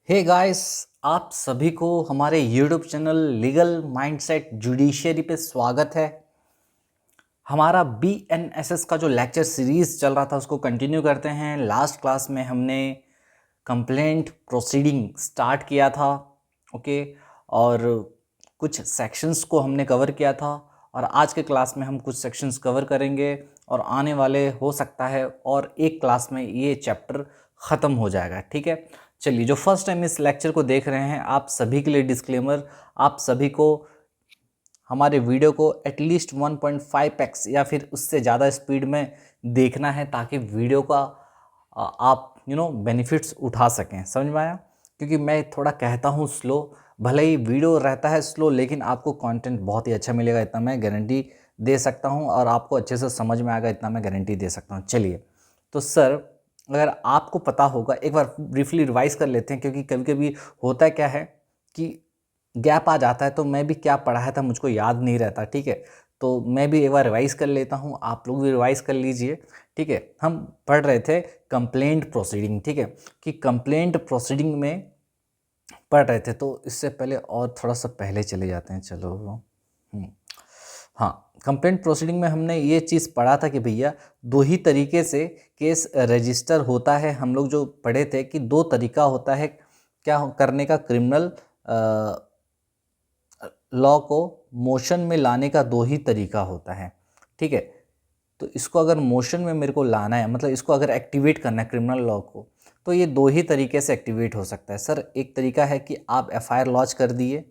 Hey guys, आप सभी को हमारे YouTube channel legal mindset judiciary पे स्वागत है। हमारा BNSS का जो लेक्चर सीरीज चल रहा था उसको कंटिन्यू करते हैं। लास्ट क्लास में हमने कंप्लेंट प्रोसीडिंग स्टार्ट किया था, ओके, और कुछ सेक्शंस को हमने कवर किया था और आज के क्लास में हम कुछ सेक्शंस कवर करेंगे और आने वाले हो सकता है और एक क्लास में ये चैप्टर ख़त्म हो जाएगा। ठीक है, चलिए, जो फर्स्ट टाइम इस लेक्चर को देख रहे हैं आप सभी के लिए डिस्क्लेमर, आप सभी को हमारे वीडियो को एटलीस्ट 1.5x या फिर उससे ज़्यादा स्पीड में देखना है ताकि वीडियो का आप बेनिफिट्स उठा सकें। समझ में आया? क्योंकि मैं थोड़ा कहता हूँ स्लो, भले ही वीडियो रहता है स्लो, लेकिन आपको कंटेंट बहुत ही अच्छा मिलेगा, इतना मैं गारंटी दे सकता हूँ, और आपको अच्छे से समझ में आएगा, इतना मैं गारंटी दे सकता हूँ। चलिए, तो सर, अगर आपको पता होगा, एक बार ब्रीफली रिवाइज कर लेते हैं, क्योंकि कभी कभी होता क्या है कि गैप आ जाता है, तो मैं भी क्या पढ़ाया था मुझको याद नहीं रहता। ठीक है, तो मैं भी एक बार रिवाइज कर लेता हूँ, आप लोग भी रिवाइज कर लीजिए। ठीक है, हम पढ़ रहे थे कंप्लेंट प्रोसीडिंग। ठीक है, कि कंप्लेंट प्रोसीडिंग में पढ़ रहे थे, तो इससे पहले और थोड़ा सा पहले चले जाते हैं। चलो, हाँ, कंप्लेंट प्रोसीडिंग में हमने ये चीज़ पढ़ा था कि भैया दो ही तरीके से केस रजिस्टर होता है। हम लोग जो पढ़े थे कि दो तरीका होता है क्या करने का, क्रिमिनल लॉ को मोशन में लाने का दो ही तरीका होता है। ठीक है, तो इसको अगर मोशन में मेरे को लाना है, मतलब इसको अगर एक्टिवेट करना है क्रिमिनल लॉ को, तो ये दो ही तरीके से एक्टिवेट हो सकता है। सर, एक तरीका है कि आप FIR लॉन्च कर दिए,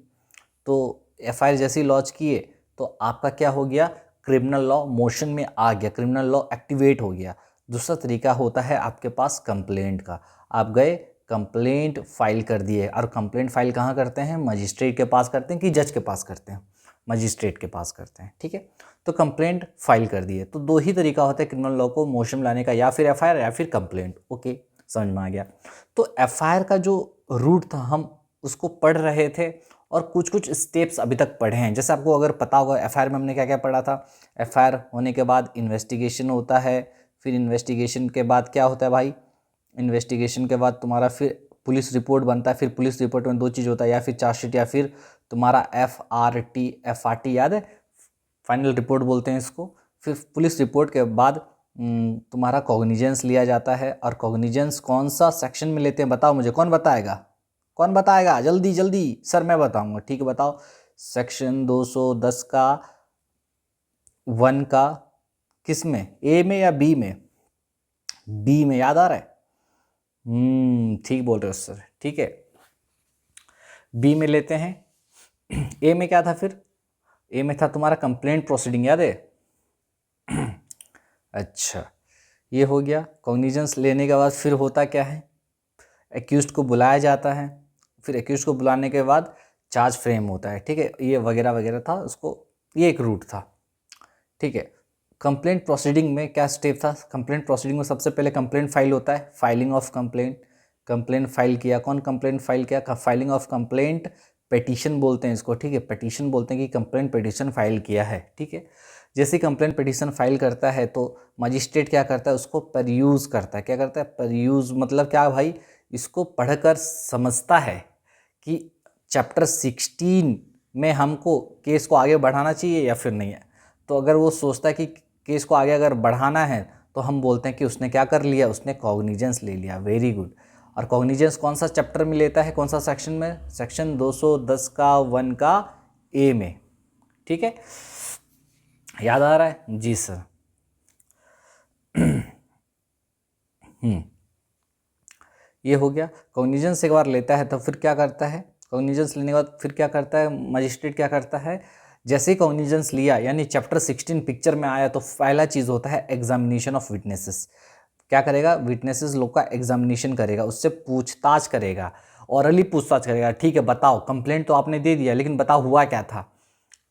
तो FIR जैसे ही लॉन्च किए तो आपका क्या हो गया, क्रिमिनल लॉ मोशन में आ गया, क्रिमिनल लॉ एक्टिवेट हो गया। दूसरा तरीका होता है आपके पास कंप्लेंट का। आप गए, कंप्लेंट फाइल कर दिए, और कंप्लेंट फाइल कहाँ करते हैं, मजिस्ट्रेट के पास करते हैं कि जज के पास करते हैं, मजिस्ट्रेट के पास करते हैं। ठीक है, तो कंप्लेंट फाइल कर दिए, तो दो ही तरीका होता है क्रिमिनल लॉ को मोशन में लाने का, या फिर FIR या फिर कंप्लेंट। ओके, समझ में आ गया। तो FIR का जो रूट था हम उसको पढ़ रहे थे, और कुछ कुछ स्टेप्स अभी तक पढ़े हैं। जैसे आपको अगर पता होगा FIR में हमने क्या क्या पढ़ा था। FIR होने के बाद इन्वेस्टिगेशन होता है, फिर इन्वेस्टिगेशन के बाद क्या होता है भाई, इन्वेस्टिगेशन के बाद तुम्हारा फिर पुलिस रिपोर्ट बनता है। फिर पुलिस रिपोर्ट में दो चीज़ होता है, या फिर चार्जशीट या फिर तुम्हारा FRT याद है, फाइनल रिपोर्ट बोलते हैं इसको। फिर पुलिस रिपोर्ट के बाद तुम्हारा कॉग्निजेंस लिया जाता है, और कॉग्निजेंस कौन सा सेक्शन में लेते हैं बताओ मुझे, कौन बताएगा, कौन बताएगा, जल्दी जल्दी। सर मैं बताऊंगा, ठीक है, बताओ। सेक्शन 210 का 1 का किस में, A में या B में? B में, याद आ रहा है? ठीक बोल रहे हो सर, ठीक है, B में लेते हैं। A में क्या था फिर? A में था तुम्हारा कंप्लेंट प्रोसीडिंग, याद है? अच्छा, ये हो गया। कॉग्निजेंस लेने के बाद फिर होता क्या है, एक्यूज्ड को बुलाया जाता है। फिर एक्यूज्ड को बुलाने के बाद चार्ज फ्रेम होता है। ठीक है, ये वगैरह वगैरह था उसको, ये एक रूट था। ठीक है, कंप्लेंट प्रोसीडिंग में क्या स्टेप था? कंप्लेंट प्रोसीडिंग में सबसे पहले कंप्लेंट फाइल होता है, filing of complaint. Complaint file किया, कौन कंप्लेंट फाइल किया? फाइलिंग ऑफ कंप्लेंट, पेटिशन बोलते हैं इसको। ठीक है, पेटिशन बोलते हैं कि कंप्लेंट पेटिशन फाइल किया है। ठीक है, जैसे कंप्लेंट पेटिशन फाइल करता है तो मजिस्ट्रेट क्या करता है, उसको परयूज़ करता है। क्या करता है? परयूज़ मतलब क्या भाई, इसको पढ़कर समझता है कि चैप्टर 16 में हमको केस को आगे बढ़ाना चाहिए या फिर नहीं है। तो अगर वो सोचता है कि केस को आगे अगर बढ़ाना है, तो हम बोलते हैं कि उसने क्या कर लिया, उसने कॉग्निजेंस ले लिया। Very good. और कॉग्निजेंस कौन सा चैप्टर में लेता है, कौन सा सेक्शन में? सेक्शन 210 का 1 का A में। ठीक है, याद आ रहा है जी सर? ये हो गया। कॉग्निजेंस एक बार लेता है तो फिर क्या करता है, कॉग्निजेंस लेने के बाद फिर क्या करता है, मजिस्ट्रेट क्या करता है, जैसे ही कॉग्निजेंस लिया यानी चैप्टर 16 पिक्चर में आया, तो पहला चीज़ होता है एग्जामिनेशन ऑफ विटनेसेस। क्या करेगा? विटनेसेस लोग का एग्जामिनेशन करेगा, उससे पूछताछ करेगा, ऑरली पूछताछ करेगा। ठीक है, बताओ, कंप्लेंट तो आपने दे दिया, लेकिन बताओ हुआ क्या था,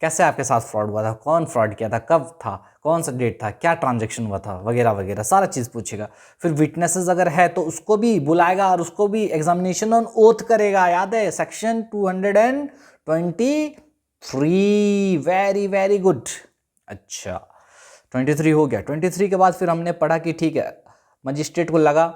कैसे आपके साथ फ्रॉड हुआ था, कौन फ्रॉड किया था, कब था, कौन सा डेट था, क्या ट्रांजैक्शन हुआ था, वगैरह वगैरह सारा चीज़ पूछेगा। फिर विटनेसेस अगर है तो उसको भी बुलाएगा और उसको भी एग्जामिनेशन ऑन ओथ करेगा। याद है सेक्शन 223? Very very good. अच्छा, 23 हो गया। 23 के बाद फिर हमने पढ़ा कि ठीक है, मजिस्ट्रेट को लगा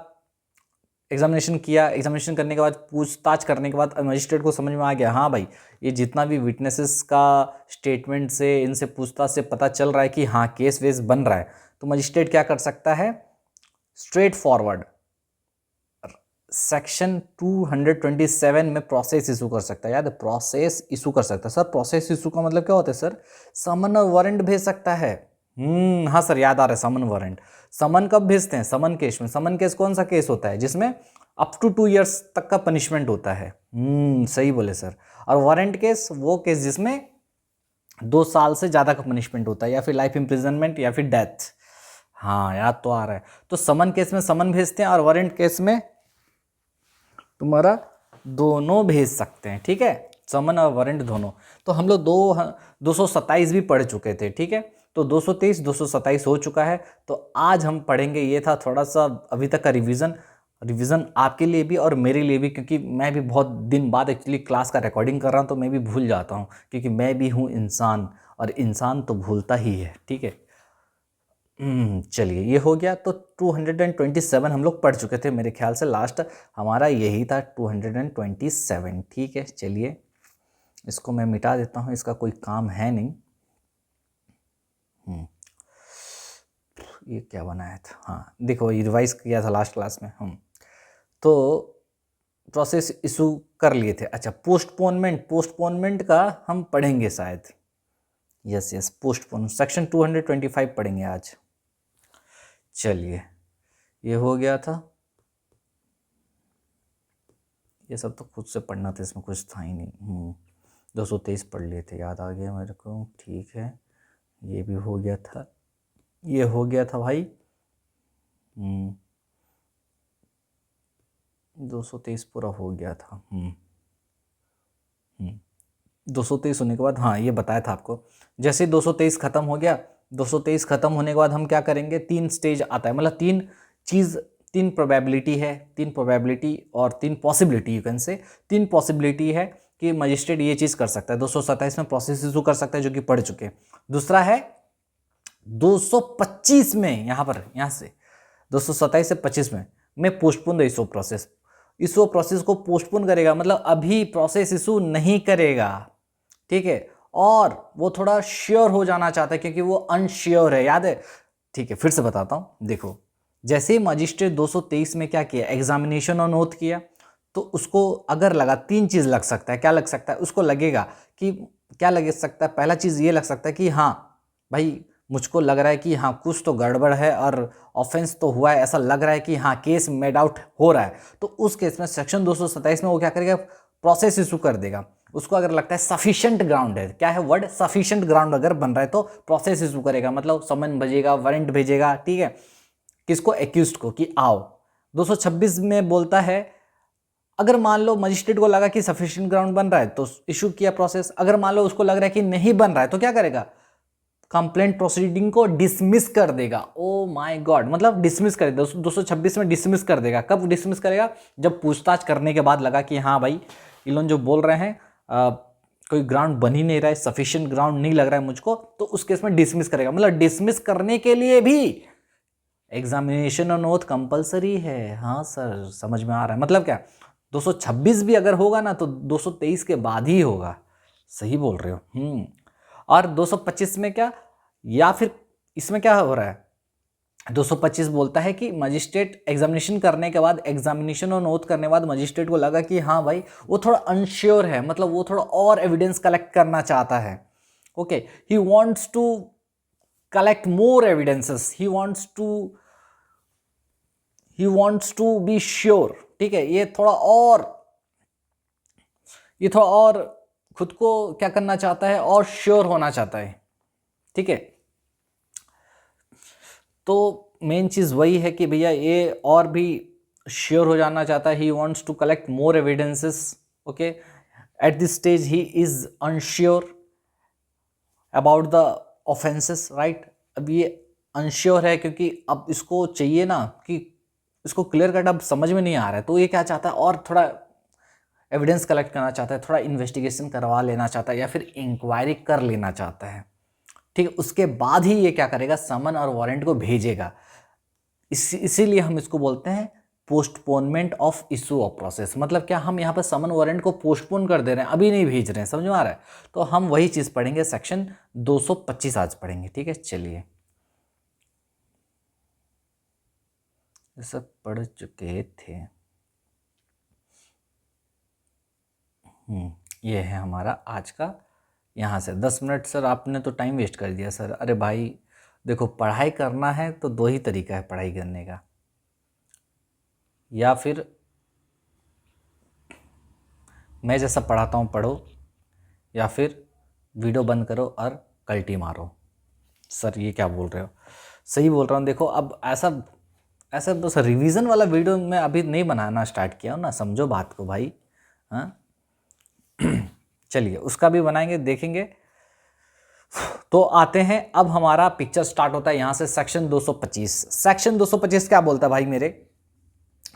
एग्जामिनेशन किया, एग्जामिनेशन करने के बाद पूछताछ करने के बाद मजिस्ट्रेट को समझ में आ गया हाँ भाई ये जितना भी विटनेसेस का स्टेटमेंट से, इनसे पूछताछ से पता चल रहा है कि हाँ केस वेस बन रहा है, तो मजिस्ट्रेट क्या कर सकता है, स्ट्रेट फॉरवर्ड सेक्शन 227 में प्रोसेस इशू कर सकता है। याद है, प्रोसेस इशू कर सकता है। सर प्रोसेस इशू का मतलब क्या होता है सर, समन और वारंट भेज सकता है। हाँ सर याद आ रहा है, समन वारंट। समन कब भेजते हैं, समन केस में। समन केस कौन सा केस होता है जिसमें अप टू 2 years तक का पनिशमेंट होता है। सही बोले सर। और वारंट केस वो केस जिसमें 2 साल से ज़्यादा का पनिशमेंट होता है, या फिर लाइफ इम्प्रिजनमेंट या फिर डेथ। हाँ याद तो आ रहा है। तो समन केस में समन भेजते हैं और वारंट केस में तुम्हारा दोनों भेज सकते हैं। ठीक है, समन और वारंट दोनों। तो हम लोग 227 भी पढ़ चुके थे। ठीक है, तो 223 227 हो चुका है। तो आज हम पढ़ेंगे, ये था थोड़ा सा अभी तक का रिवीजन आपके लिए भी और मेरे लिए भी, क्योंकि मैं भी बहुत दिन बाद एक्चुअली क्लास का रिकॉर्डिंग कर रहा हूँ, तो मैं भी भूल जाता हूँ, क्योंकि मैं भी हूँ इंसान और इंसान तो भूलता ही है। ठीक है, चलिए ये हो गया। तो 227 हम लोग पढ़ चुके थे, मेरे ख्याल से लास्ट हमारा यही था 227। ठीक है, चलिए इसको मैं मिटा देता हूँ, इसका कोई काम है नहीं। ये क्या बनाया था, हाँ देखो ये रिवाइज किया था लास्ट क्लास में हम। तो प्रोसेस इशू कर लिए थे। अच्छा, पोस्टपोनमेंट का हम पढ़ेंगे शायद। यस पोस्टपोन सेक्शन 225 पढ़ेंगे आज। चलिए ये हो गया था। ये सब तो खुद से पढ़ना था, इसमें कुछ था ही नहीं। 223 पढ़ लिए थे, याद आ गया मेरे को। ठीक है, ये भी हो गया था, ये हो गया था भाई। 223 पूरा हो गया था। 223 होने के बाद हाँ ये बताया था आपको, जैसे 223 खत्म हो गया, 223 खत्म होने के बाद हम क्या करेंगे, 3 स्टेज आता है, मतलब 3 प्रोबेबिलिटी है, 3 प्रोबेबिलिटी और 3 possibility, you can say 3 possibility है कि मजिस्ट्रेट ये चीज़ कर सकता है। 227 में प्रोसेस इशू कर सकता है, जो कि पढ़ चुके। दूसरा है 225 में, यहाँ से 227 से 25 में postpone the issue process. Issue process को पोस्टपोन करेगा, मतलब अभी प्रोसेस इशू नहीं करेगा। ठीक है, और वो थोड़ा श्योर हो जाना चाहता है क्योंकि वो अनश्योर है, याद है। ठीक है, फिर से बताता हूं, देखो जैसे ही मजिस्ट्रेट 223 में क्या किया, एग्जामिनेशन ऑन ओथ किया, तो उसको अगर लगा 3 चीज लग सकता है। क्या लग सकता है, उसको लगेगा कि क्या लग सकता है, पहला चीज ये लग सकता है कि हाँ भाई मुझको लग रहा है कि हाँ कुछ तो गड़बड़ है और ऑफेंस तो हुआ है, ऐसा लग रहा है कि हाँ केस मेड आउट हो रहा है। तो उस केस में सेक्शन 227 में वो क्या करेगा, प्रोसेस इशू कर देगा। उसको अगर लगता है सफिशिएंट ग्राउंड है, क्या है वर्ड, सफिशिएंट ग्राउंड अगर बन रहा है तो प्रोसेस इशू करेगा, मतलब समन भेजेगा, वारंट भेजेगा। ठीक है, किसको, एक्यूज्ड को, कि आओ। 226 में बोलता है अगर मान लो मजिस्ट्रेट को लगा कि सफिशिएंट ग्राउंड बन रहा है तो इशू किया प्रोसेस, अगर मान लो उसको लग रहा है कि नहीं बन रहा है तो क्या करेगा, कंप्लेंट प्रोसीडिंग को डिसमिस कर देगा। ओ माय गॉड, मतलब डिसमिस कर देगा, 226 में डिसमिस कर देगा। कब डिसमिस करेगा, जब पूछताछ करने के बाद लगा कि हाँ भाई ये लोग जो बोल रहे हैं कोई ग्राउंड बन ही नहीं रहा है, सफिशिएंट ग्राउंड नहीं लग रहा है मुझको, तो उस केस में डिसमिस करेगा। मतलब डिसमिस करने के लिए भी एग्जामिनेशन ऑन ओथ कंपलसरी है। हाँ सर समझ में आ रहा है, मतलब क्या 226 भी अगर होगा ना तो 223 के बाद ही होगा। सही बोल रहे हो। और 225 में क्या, या फिर इसमें क्या हो रहा है, 225 बोलता है कि मजिस्ट्रेट एग्जामिनेशन करने के बाद, एग्जामिनेशन और नोट करने के बाद मजिस्ट्रेट को लगा कि हाँ भाई वो थोड़ा अनश्योर है, मतलब वो थोड़ा और एविडेंस कलेक्ट करना चाहता है। Okay, he wants to collect more evidences, he wants to be sure. ठीक है, ये थोड़ा और खुद को क्या करना चाहता है, और श्योर होना चाहता है। ठीक है, तो मेन चीज वही है कि भैया ये और भी श्योर हो जाना चाहता है। He wants to collect more evidences. Okay, at this stage he is unsure about the offences, right. अब ये अनश्योर है क्योंकि अब इसको चाहिए ना कि इसको क्लियर कट अब समझ में नहीं आ रहा है, तो ये क्या चाहता है, और थोड़ा एविडेंस कलेक्ट करना चाहता है, थोड़ा इन्वेस्टिगेशन करवा लेना चाहता है, या फिर इंक्वायरी कर लेना चाहता है। ठीक है, उसके बाद ही ये क्या करेगा, समन और वारंट को भेजेगा। इसीलिए हम इसको बोलते हैं postponement of issue of process, मतलब क्या हम यहाँ पर समन वारंट को पोस्टपोन कर दे रहे हैं, अभी नहीं भेज रहे हैं, समझ में आ रहा है। तो हम वही चीज़ पढ़ेंगे, सेक्शन 225 आज पढ़ेंगे, ठीक है। चलिए, ये सब पढ़ चुके थे। ये है हमारा आज का, यहाँ से 10 मिनट सर आपने तो टाइम वेस्ट कर दिया सर। अरे भाई देखो, पढ़ाई करना है तो दो ही तरीका है पढ़ाई करने का, या फिर मैं जैसा पढ़ाता हूँ पढ़ो, या फिर वीडियो बंद करो और कल्टी मारो। सर ये क्या बोल रहे हो? सही बोल रहा हूँ। देखो अब ऐसा ऐसा बस रिवीजन वाला वीडियो मैं अभी नहीं बनाना स्टार्ट किया हूँ ना, समझो बात को भाई। हाँ चलिए उसका भी बनाएंगे, देखेंगे। तो आते हैं, अब हमारा पिक्चर स्टार्ट होता है यहाँ से सेक्शन 225। सेक्शन 225 क्या बोलता है भाई मेरे?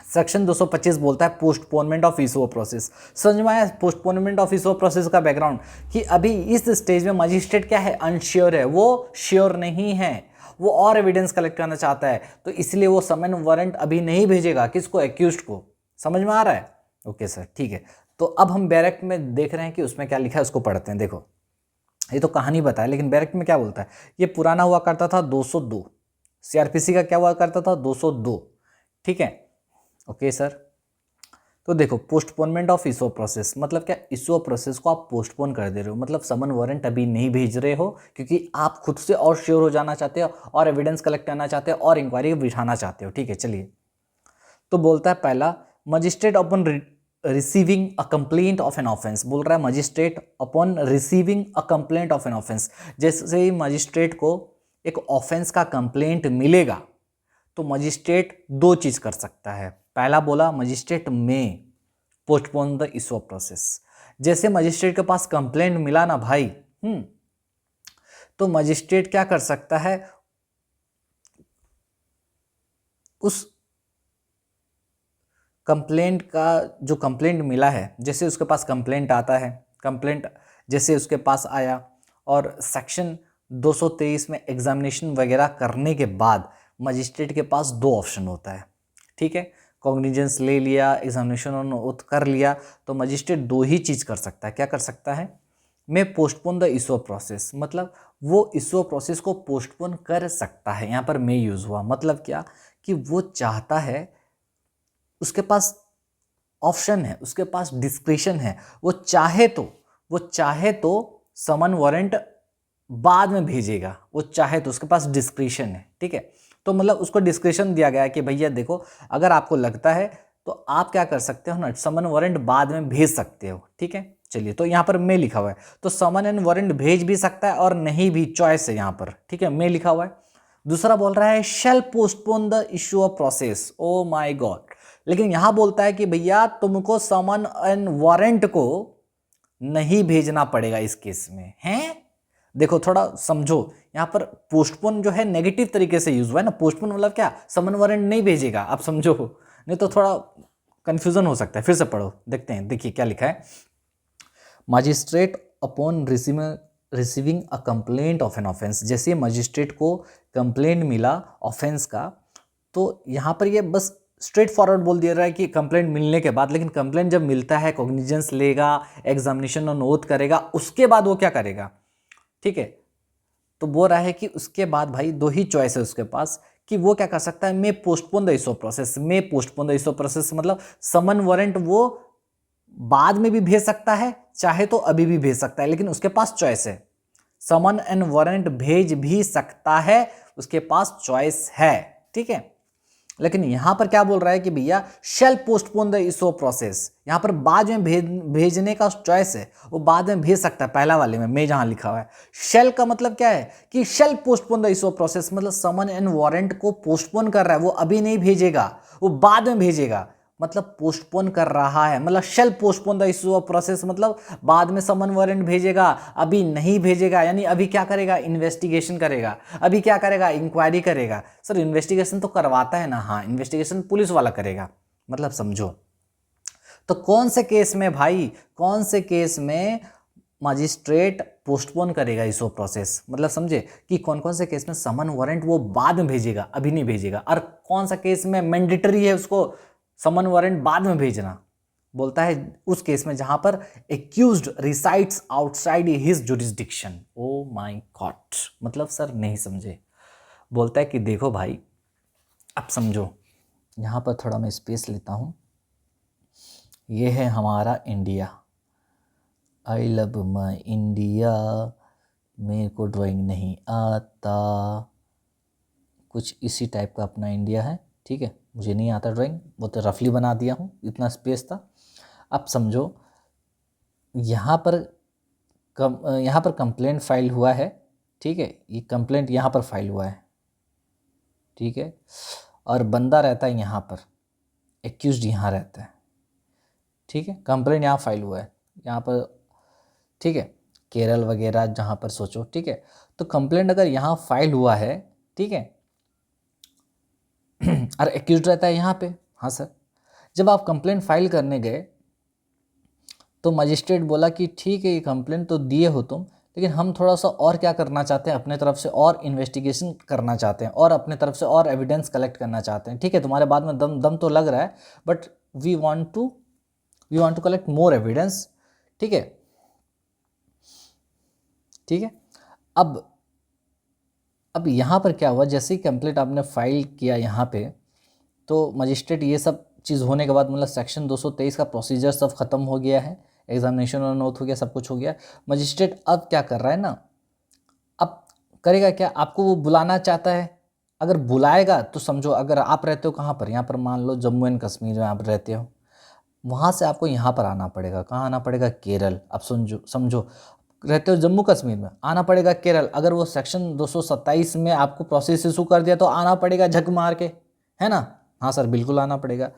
सेक्शन 225 बोलता है postponement of issue of process. समझ में आया postponement of issue of process का बैकग्राउंड, कि अभी इस स्टेज में मजिस्ट्रेट क्या है, अनश्योर है, वो श्योर नहीं है, वो और एविडेंस कलेक्ट करना चाहता है, तो इसलिए वो समन वारंट अभी नहीं भेजेगा। किसको? एक्यूज्ड को। समझ में आ रहा है? ओके सर, ठीक है। तो अब हम बैरेक्ट में देख रहे हैं कि उसमें क्या लिखा है, उसको पढ़ते हैं। देखो ये तो कहानी बताया, लेकिन बैरेक्ट में क्या बोलता है? ये पुराना हुआ करता था 202, सीआरपीसी का क्या हुआ करता था 202, ठीक है। ओके सर, तो देखो postponement of issue of process मतलब क्या? इशू ऑफ प्रोसेस को आप पोस्टपोन कर दे रहे हो, मतलब समन वारंट अभी नहीं भेज रहे हो, क्योंकि आप खुद से और श्योर हो जाना चाहते हो, और एविडेंस कलेक्ट करना चाहते हो, और इंक्वायरी बिठाना चाहते हो, ठीक है। चलिए, तो बोलता है पहला, magistrate upon receiving a complaint of an offence. बोल रहा है magistrate upon receiving a complaint of an offence, जैसे ही मजिस्ट्रेट को एक ऑफेंस का कंप्लेंट मिलेगा तो मजिस्ट्रेट दो चीज कर सकता है। पहला बोला मजिस्ट्रेट में postpone the issue of process. जैसे मजिस्ट्रेट के पास कंप्लेंट मिला ना भाई, तो मजिस्ट्रेट क्या कर सकता है, उस कंप्लेंट का जो कंप्लेंट मिला है, जैसे उसके पास कंप्लेंट आता है, कंप्लेंट जैसे उसके पास आया, और सेक्शन 223 में एग्जामिनेशन वगैरह करने के बाद मजिस्ट्रेट के पास दो ऑप्शन होता है, ठीक है। कॉग्निजेंस ले लिया, एग्जामिनेशन ऑन कर लिया, तो मजिस्ट्रेट दो ही चीज़ कर सकता है। क्या कर सकता है? मैं postpone the issue of process, मतलब वो इशू ऑफ प्रोसेस को पोस्टपोन कर सकता है। यहाँ पर मैं यूज़ हुआ, मतलब क्या कि वो चाहता है, उसके पास ऑप्शन है, उसके पास डिस्क्रिशन है, वो चाहे तो समन वारंट बाद में भेजेगा, वो चाहे तो, उसके पास डिस्क्रिशन है, ठीक है। तो मतलब उसको डिस्क्रिशन दिया गया है कि भैया देखो, अगर आपको लगता है तो आप क्या कर सकते हो ना, समन वारंट बाद में भेज सकते हो, ठीक है। चलिए, तो यहाँ पर मैं लिखा हुआ है, तो समन एंड वारंट भेज भी सकता है और नहीं भी, चॉइस है यहाँ पर, ठीक है, मैं लिखा हुआ है। दूसरा बोल रहा है shall postpone the issue of process. Oh my God, लेकिन यहां बोलता है कि भैया तुमको समन एंड वारंट को नहीं भेजना पड़ेगा इस केस में, हैं? देखो थोड़ा समझो, यहां पर पोस्टपोन जो है नेगेटिव तरीके से यूज हुआ है ना। पोस्टपोन मतलब क्या? समन वारंट नहीं भेजेगा, आप समझो, नहीं तो थोड़ा कंफ्यूजन हो सकता है। फिर से पढ़ो, देखते हैं। देखिए क्या लिखा है, magistrate upon receiving a complaint of an offence. जैसे मजिस्ट्रेट को कंप्लेंट मिला ऑफेंस का, तो यहाँ पर ये बस स्ट्रेट फॉरवर्ड बोल दिया रहा है कि कंप्लेंट मिलने के बाद, लेकिन कंप्लेंट जब मिलता है कॉग्निजेंस लेगा, एग्जामिनेशन और नोट करेगा, उसके बाद वो क्या करेगा, ठीक है। तो बोल रहा है कि उसके बाद भाई दो ही चॉइस है उसके पास, कि वो क्या कर सकता है, मैं पोस्टपोन द इशू प्रोसेस। मैं पोस्टपोन द इशू प्रोसेस मतलब समन वारंट वो बाद में भी भेज सकता है, चाहे तो अभी भी भेज सकता है, लेकिन उसके पास चॉइस है। समन एंड वारंट भेज भी सकता है, उसके पास चॉइस है, ठीक है। लेकिन यहां पर क्या बोल रहा है कि भैया shall postpone the issue process, यहां पर बाद में भेजने का चॉइस है, वो बाद में भेज सकता है। पहला वाले में मैं जहां लिखा हुआ है, शेल का मतलब क्या है कि shall postpone the issue process, मतलब समन एंड वारंट को पोस्टपोन कर रहा है, वो अभी नहीं भेजेगा, वो बाद में भेजेगा, मतलब पोस्टपोन कर रहा है, मतलब shall postpone the issue of process, मतलब बाद में समन वारंट भेजेगा, अभी नहीं भेजेगा। यानी अभी क्या करेगा, इन्वेस्टिगेशन करेगा, अभी क्या करेगा, इंक्वायरी करेगा। सर इन्वेस्टिगेशन तो करवाता है ना, हाँ इन्वेस्टिगेशन पुलिस वाला करेगा, मतलब समझो। तो कौन से केस में भाई, कौन से केस में मजिस्ट्रेट पोस्टपोन करेगा इशू प्रोसेस, मतलब समझे कि कौन कौन से केस में समन वारंट वो बाद में भेजेगा, अभी नहीं भेजेगा, और कौन सा केस में मैंडेटरी है उसको समन वारंट बाद में भेजना। बोलता है उस केस में जहां पर accused resides outside his jurisdiction. O my God, मतलब सर नहीं समझे। बोलता है कि देखो भाई, अब समझो, यहाँ पर थोड़ा मैं स्पेस लेता हूँ। ये है हमारा India, I love my India, मेरे को ड्राइंग नहीं आता, कुछ इसी टाइप का अपना इंडिया है, ठीक है। मुझे नहीं आता ड्राइंग, वो तो रफली बना दिया हूँ, इतना स्पेस था। अब समझो, यहाँ पर कंप्लेंट फाइल हुआ है, ठीक है। ये कंप्लेंट यहाँ पर फाइल हुआ है, ठीक है, और बंदा रहता है यहाँ पर, एक्यूज्ड यहाँ रहता है, ठीक है। कंप्लेंट यहाँ फाइल हुआ है यहाँ पर, ठीक है, केरल वगैरह जहाँ पर सोचो, ठीक है। तो कंप्लेंट अगर यहाँ फाइल हुआ है, ठीक है, और एक्यूज्ड रहता है यहाँ पे, हाँ सर। जब आप कंप्लेंट फाइल करने गए तो मजिस्ट्रेट बोला कि ठीक है, ये कंप्लेंट तो दिए हो तुम, लेकिन हम थोड़ा सा और क्या करना चाहते हैं, अपने तरफ से और इन्वेस्टिगेशन करना चाहते हैं, और अपने तरफ से और एविडेंस कलेक्ट करना चाहते हैं, ठीक है। तुम्हारे बात में दम तो लग रहा है, but we want to collect more evidence, ठीक है, ठीक है। अब यहाँ पर क्या हुआ, जैसे ही कंप्लेंट आपने फाइल किया यहाँ पे, तो मजिस्ट्रेट ये सब चीज़ होने के बाद, मतलब सेक्शन 223 का प्रोसीजर सब खत्म हो गया है, एग्जामिनेशन और नोट हो गया, सब कुछ हो गया। मजिस्ट्रेट अब क्या कर रहा है ना, अब करेगा क्या, आपको वो बुलाना चाहता है। अगर बुलाएगा तो समझो, अगर आप रहते हो कहाँ पर, यहाँ पर मान लो जम्मू एंड कश्मीर में आप रहते हो, वहाँ से आपको यहाँ पर आना पड़ेगा। कहाँ आना पड़ेगा, केरल। अब समझो रहते हो जम्मू कश्मीर में, आना पड़ेगा केरल। अगर वो सेक्शन 227 में आपको प्रोसेस इशू कर दिया तो आना पड़ेगा झक मार के, है ना। हाँ सर, बिल्कुल आना पड़ेगा।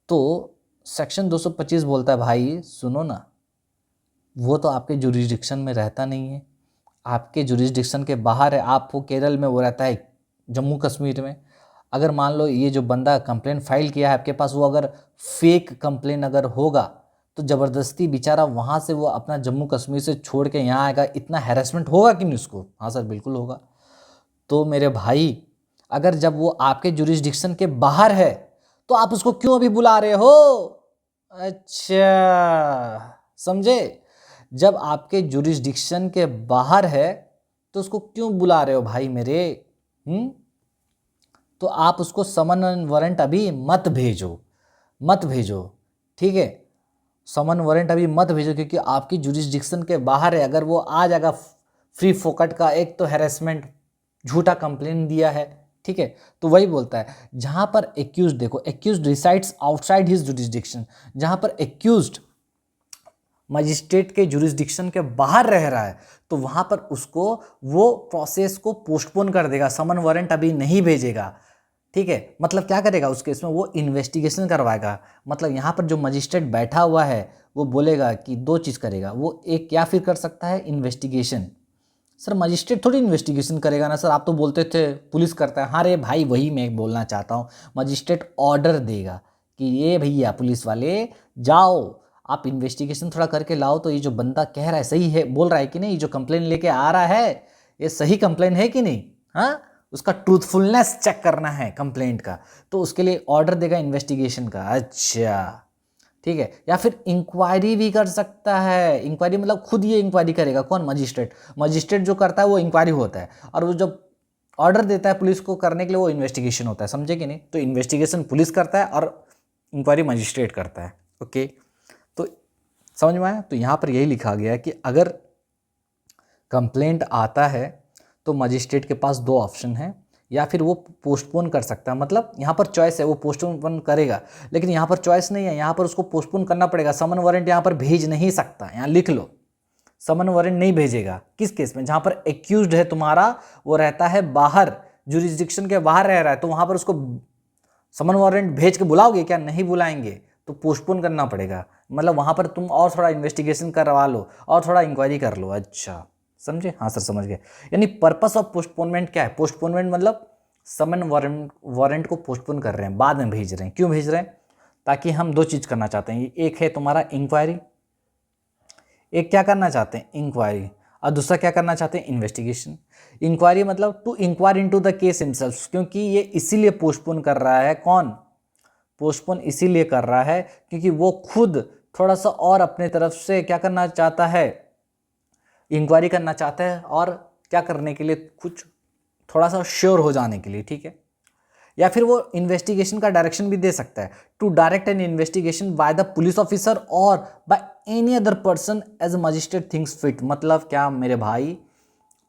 तो सेक्शन 225 बोलता है भाई सुनो ना, वो तो आपके जुरिस्डिक्शन में रहता नहीं है, आपके जुरिस्डिक्शन के बाहर है। आप वो केरल में, वो रहता है जम्मू कश्मीर में। अगर मान लो ये जो बंदा कंप्लेंट फाइल किया है आपके पास, वो अगर फेक कंप्लेन अगर होगा, तो ज़बरदस्ती बेचारा वहाँ से वो अपना जम्मू कश्मीर से छोड़ के यहाँ आएगा, इतना हैरेसमेंट होगा कि नहीं उसको। हाँ सर, बिल्कुल होगा। तो मेरे भाई, अगर जब वो आपके जुरिस्डिक्शन के बाहर है तो आप उसको क्यों अभी बुला रहे हो? अच्छा, समझे। जब आपके जुरिस्डिक्शन के बाहर है तो उसको क्यों बुला रहे हो भाई मेरे? तो आप उसको समन वारंट अभी मत भेजो, ठीक है। समन वारंट अभी मत भेजो, क्योंकि आपकी जुरिस्डिक्शन के बाहर है। अगर वो आ जाएगा फ्री फोकट का, एक तो हैरेसमेंट, झूठा कंप्लेन दिया है, ठीक है। तो वही बोलता है, जहां पर एक्यूज्ड, देखो accused resides outside his jurisdiction, जहां पर एक्यूज्ड मजिस्ट्रेट के जुरिस्डिक्शन के बाहर रह रहा है, तो वहां पर उसको वो प्रोसेस को पोस्टपोन कर देगा, समन वारंट अभी नहीं भेजेगा, ठीक है। मतलब क्या करेगा उस केस में, वो इन्वेस्टिगेशन करवाएगा। मतलब यहाँ पर जो मजिस्ट्रेट बैठा हुआ है वो बोलेगा कि दो चीज़ करेगा वो, एक क्या फिर कर सकता है, इन्वेस्टिगेशन। सर मजिस्ट्रेट थोड़ी इन्वेस्टिगेशन करेगा ना सर, आप तो बोलते थे पुलिस करता है। हाँ रे भाई, वही मैं बोलना चाहता हूँ। मजिस्ट्रेट ऑर्डर देगा कि ये भैया पुलिस वाले जाओ, आप इन्वेस्टिगेशन थोड़ा करके लाओ, तो ये जो बंदा कह रहा है सही है, बोल रहा है कि नहीं, ये जो कंप्लेन लेके आ रहा है ये सही कंप्लेन है कि नहीं, हाँ, उसका ट्रूथफुलनेस चेक करना है कंप्लेंट का, तो उसके लिए ऑर्डर देगा इन्वेस्टिगेशन का। अच्छा, ठीक है। या फिर इंक्वायरी भी कर सकता है। इंक्वायरी मतलब खुद ये इंक्वायरी करेगा, कौन, मजिस्ट्रेट जो करता है वो इंक्वायरी होता है, और वो जब ऑर्डर देता है पुलिस को करने के लिए वो इन्वेस्टिगेशन होता है, समझे कि नहीं। तो इन्वेस्टिगेशन पुलिस करता है और इंक्वायरी मजिस्ट्रेट करता है, ओके। तो समझ में आया। तो यहाँ पर यही लिखा गया है कि अगर कंप्लेंट आता है तो मजिस्ट्रेट के पास दो ऑप्शन है, या फिर वो पोस्टपोन कर सकता है। मतलब यहाँ पर चॉइस है, वो पोस्टपोन करेगा, लेकिन यहाँ पर चॉइस नहीं है, यहाँ पर उसको पोस्टपोन करना पड़ेगा। समन वारंट यहाँ पर भेज नहीं सकता, यहाँ लिख लो, समन वारंट नहीं भेजेगा। किस केस में, जहाँ पर एक्यूज्ड है तुम्हारा, वो रहता है बाहर, जुरिस्डिक्शन के बाहर रह रहा है, तो वहाँ पर उसको समन वारंट भेज के बुलाओगे क्या? नहीं बुलाएंगे, तो पोस्टपोन करना पड़ेगा। मतलब वहाँ पर तुम और थोड़ा इन्वेस्टिगेशन करवा लो और थोड़ा इंक्वायरी कर लो। अच्छा, समझे? हाँ सर, समझ गए। यानी पर्पस ऑफ पोस्टपोनमेंट क्या है? पोस्टपोनमेंट मतलब समन वारंट को पोस्टपोन कर रहे हैं, बाद में भेज रहे हैं। क्यों भेज रहे हैं? ताकि हम दो चीज़ करना चाहते हैं। एक है तुम्हारा इंक्वायरी, एक क्या करना चाहते हैं, इंक्वायरी, और दूसरा क्या करना चाहते हैं, इन्वेस्टिगेशन। इंक्वायरी मतलब to inquire into the case himself, क्योंकि ये इसीलिए पोस्टपोन कर रहा है, कौन, पोस्टपोन इसीलिए कर रहा है क्योंकि वो खुद थोड़ा सा और अपने तरफ से क्या करना चाहता है, इंक्वायरी करना चाहता है, और क्या करने के लिए, कुछ थोड़ा सा श्योर हो जाने के लिए, ठीक है। या फिर वो इन्वेस्टिगेशन का डायरेक्शन भी दे सकता है, to direct an investigation by the police officer और by any other person as magistrate things fit. मतलब क्या मेरे भाई,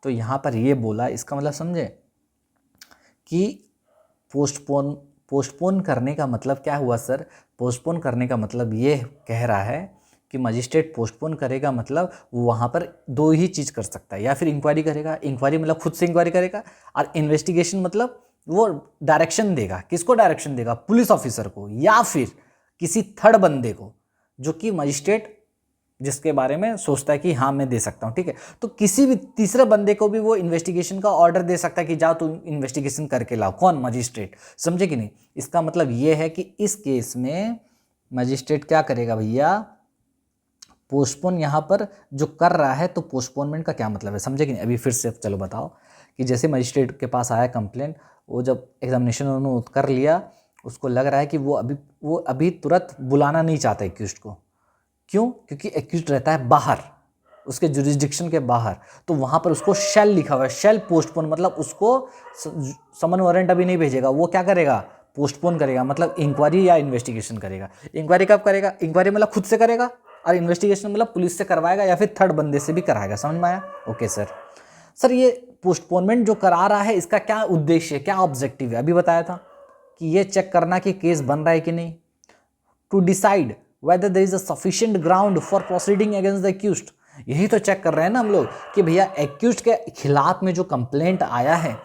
तो यहाँ पर ये बोला, इसका मतलब समझे कि पोस्टपोन करने का मतलब क्या हुआ सर? पोस्टपोन करने का मतलब ये कह रहा है कि मजिस्ट्रेट पोस्टपोन करेगा, मतलब वो वहाँ पर दो ही चीज़ कर सकता है, या फिर इंक्वायरी करेगा, इंक्वायरी मतलब खुद से इंक्वायरी करेगा, और इन्वेस्टिगेशन मतलब वो डायरेक्शन देगा। किसको डायरेक्शन देगा? पुलिस ऑफिसर को, या फिर किसी थर्ड बंदे को जो कि मजिस्ट्रेट जिसके बारे में सोचता है कि हाँ मैं दे सकता हूँ, ठीक है। तो किसी भी तीसरे बंदे को भी वो इन्वेस्टिगेशन का ऑर्डर दे सकता है कि जाओ तुम इन्वेस्टिगेशन करके लाओ। कौन? मजिस्ट्रेट। समझे कि नहीं? इसका मतलब ये है कि इस केस में मजिस्ट्रेट क्या करेगा भैया? पोस्टपोन यहाँ पर जो कर रहा है, तो पोस्टपोनमेंट का क्या मतलब है, समझे कि नहीं? अभी फिर से चलो बताओ कि जैसे मजिस्ट्रेट के पास आया कंप्लेंट, वो जब एग्जामिनेशन उन्होंने कर लिया, उसको लग रहा है कि वो अभी तुरंत बुलाना नहीं चाहता एक्यूज्ड को। क्यों? क्योंकि एक्यूज्ड रहता है बाहर, उसके जुरिस्डिक्शन के बाहर, तो वहाँ पर उसको शेल लिखा हुआ है, शेल पोस्टपोन, मतलब उसको समन वारंट अभी नहीं भेजेगा, वो क्या करेगा? पोस्टपोन करेगा, मतलब इंक्वायरी या इन्वेस्टिगेशन करेगा। इंक्वायरी कब करेगा? इंक्वायरी मतलब खुद से करेगा, और इन्वेस्टिगेशन मतलब पुलिस से करवाएगा या फिर थर्ड बंदे से भी कराएगा। समझ में आया? Okay sir. सर ये पोस्टपोनमेंट जो करा रहा है, इसका क्या उद्देश्य है, क्या ऑब्जेक्टिव है? अभी बताया था कि ये चेक करना कि केस बन रहा है कि नहीं, to decide whether there is a sufficient ground for proceeding against the accused। यही तो चेक कर रहे हैं ना हम लोग कि भैया एक्यूज्ड के खिलाफ में जो कंप्लेंट आया है,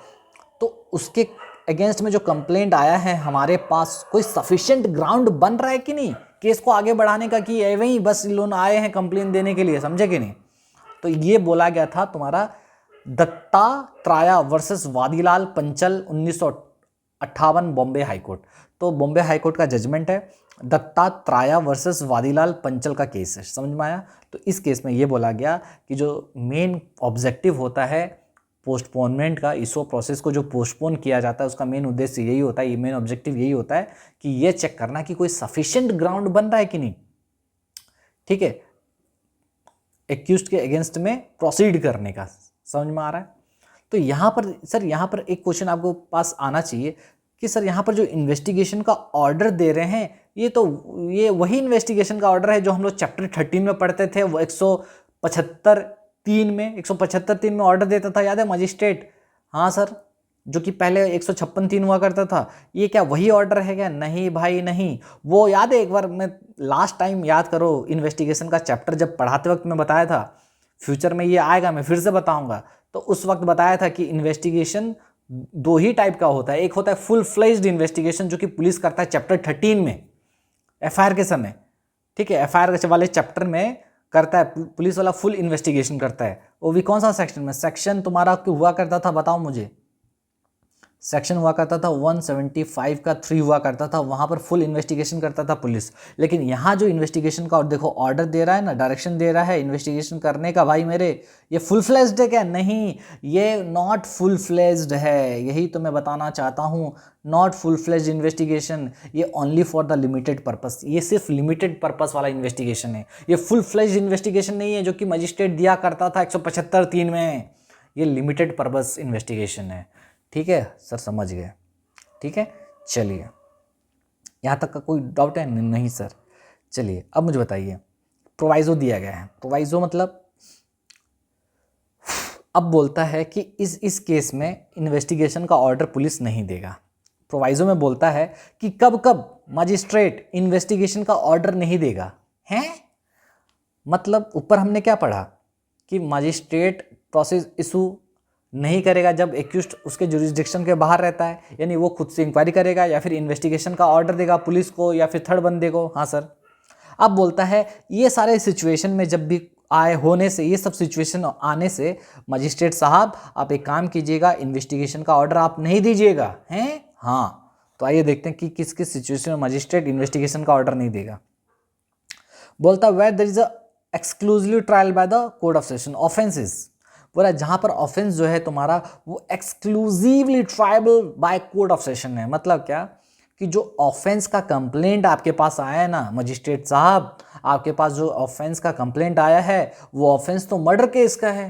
तो उसके अगेंस्ट में जो कंप्लेंट आया है हमारे पास, कोई सफिशिएंट ग्राउंड बन रहा है कि नहीं केस को आगे बढ़ाने का, कि एवं ही बस लोग आए हैं कंप्लेंट देने के लिए। समझे कि नहीं? तो ये बोला गया था तुम्हारा दत्तात्रेय वर्सेस वादीलाल पंचल 1958 बॉम्बे हाईकोर्ट। तो बॉम्बे हाईकोर्ट का जजमेंट है, दत्तात्रेय वर्सेस वादीलाल पंचल का केस है। समझ में आया? तो इस केस में ये बोला गया कि जो मेन ऑब्जेक्टिव होता है पोस्टपोनमेंट का, इसो प्रोसेस को जो पोस्टपोन किया जाता है, उसका मेन उद्देश्य यही होता है, ये मेन ऑब्जेक्टिव यही होता है कि ये चेक करना कि कोई सफिशिएंट ग्राउंड बन रहा है कि नहीं, ठीक है, एक्यूज्ड के अगेंस्ट में प्रोसीड करने का। समझ में आ रहा है? तो यहाँ पर सर, यहाँ पर एक क्वेश्चन आपको पास आना चाहिए कि सर यहाँ पर जो इन्वेस्टिगेशन का ऑर्डर दे रहे हैं, ये वही इन्वेस्टिगेशन का ऑर्डर है जो हम लोग चैप्टर 13 में पढ़ते थे, वो 175(3) में ऑर्डर देता था, याद है मजिस्ट्रेट? हाँ सर, जो कि पहले 156(3) हुआ करता था। ये क्या वही ऑर्डर है क्या? नहीं भाई नहीं। वो याद है, एक बार मैं लास्ट टाइम याद करो, इन्वेस्टिगेशन का चैप्टर जब पढ़ाते वक्त मैं बताया था, फ्यूचर में ये आएगा, मैं फिर से बताऊंगा, तो उस वक्त बताया था कि इन्वेस्टिगेशन दो ही टाइप का होता है। एक होता है फुल फ्लेज्ड इन्वेस्टिगेशन, जो कि पुलिस करता है चैप्टर 13 में एफआईआर के समय, ठीक है, एफआईआर वाले चैप्टर में करता है पुलिस वाला, फुल इन्वेस्टिगेशन करता है। वो भी कौन सा सेक्शन में? सेक्शन तुम्हारा हुआ करता था, बताओ मुझे। सेक्शन हुआ करता था 175 का 3 हुआ करता था, वहाँ पर फुल इन्वेस्टिगेशन करता था पुलिस। लेकिन यहाँ जो इन्वेस्टिगेशन का, और देखो ऑर्डर दे रहा है ना, डायरेक्शन दे रहा है इन्वेस्टिगेशन करने का, भाई मेरे, ये फुल फ्लेज्ड है क्या? नहीं, ये नॉट फुल फ्लेज्ड है, यही तो मैं बताना चाहता हूँ। नॉट फुल फ्लेज्ड इन्वेस्टिगेशन, ये only for the limited purpose, ये सिर्फ लिमिटेड पर्पस वाला इन्वेस्टिगेशन है। ये फुल फ्लेज्ड इन्वेस्टिगेशन नहीं है जो कि मजिस्ट्रेट दिया करता था 175(3) में। ये लिमिटेड पर्पस इन्वेस्टिगेशन है, ठीक है सर, समझ गए? ठीक है, चलिए, यहाँ तक का कोई डाउट है? नहीं सर। चलिए अब मुझे बताइए, प्रोवाइजो दिया गया है। प्रोवाइजो मतलब अब बोलता है कि इस केस में इन्वेस्टिगेशन का ऑर्डर पुलिस नहीं देगा। प्रोवाइजो में बोलता है कि कब कब मजिस्ट्रेट इन्वेस्टिगेशन का ऑर्डर नहीं देगा, हैं? मतलब ऊपर हमने क्या पढ़ा कि मजिस्ट्रेट प्रोसेस इशू नहीं करेगा जब एक्यूज्ड उसके जुरिस्डिक्शन के बाहर रहता है, यानी वो खुद से इंक्वायरी करेगा या फिर इन्वेस्टिगेशन का ऑर्डर देगा पुलिस को या फिर थर्ड बंदे को। हाँ सर। अब बोलता है ये सारे सिचुएशन में जब भी आए होने से, ये सब सिचुएशन आने से मजिस्ट्रेट साहब आप एक काम कीजिएगा, इन्वेस्टिगेशन का ऑर्डर आप नहीं दीजिएगा, हैं? हाँ, तो आइए देखते हैं कि किस किस सिचुएशन में मजिस्ट्रेट इन्वेस्टिगेशन का ऑर्डर नहीं देगा। बोलता है where there is a exclusive trial by the court of session offences. बोला जहाँ पर ऑफेंस जो है तुम्हारा वो exclusively triable by court of session है। मतलब क्या कि जो ऑफेंस का कंप्लेंट आपके पास आया है ना मजिस्ट्रेट साहब, आपके पास जो ऑफेंस का कंप्लेंट आया है वो ऑफेंस तो मर्डर केस का है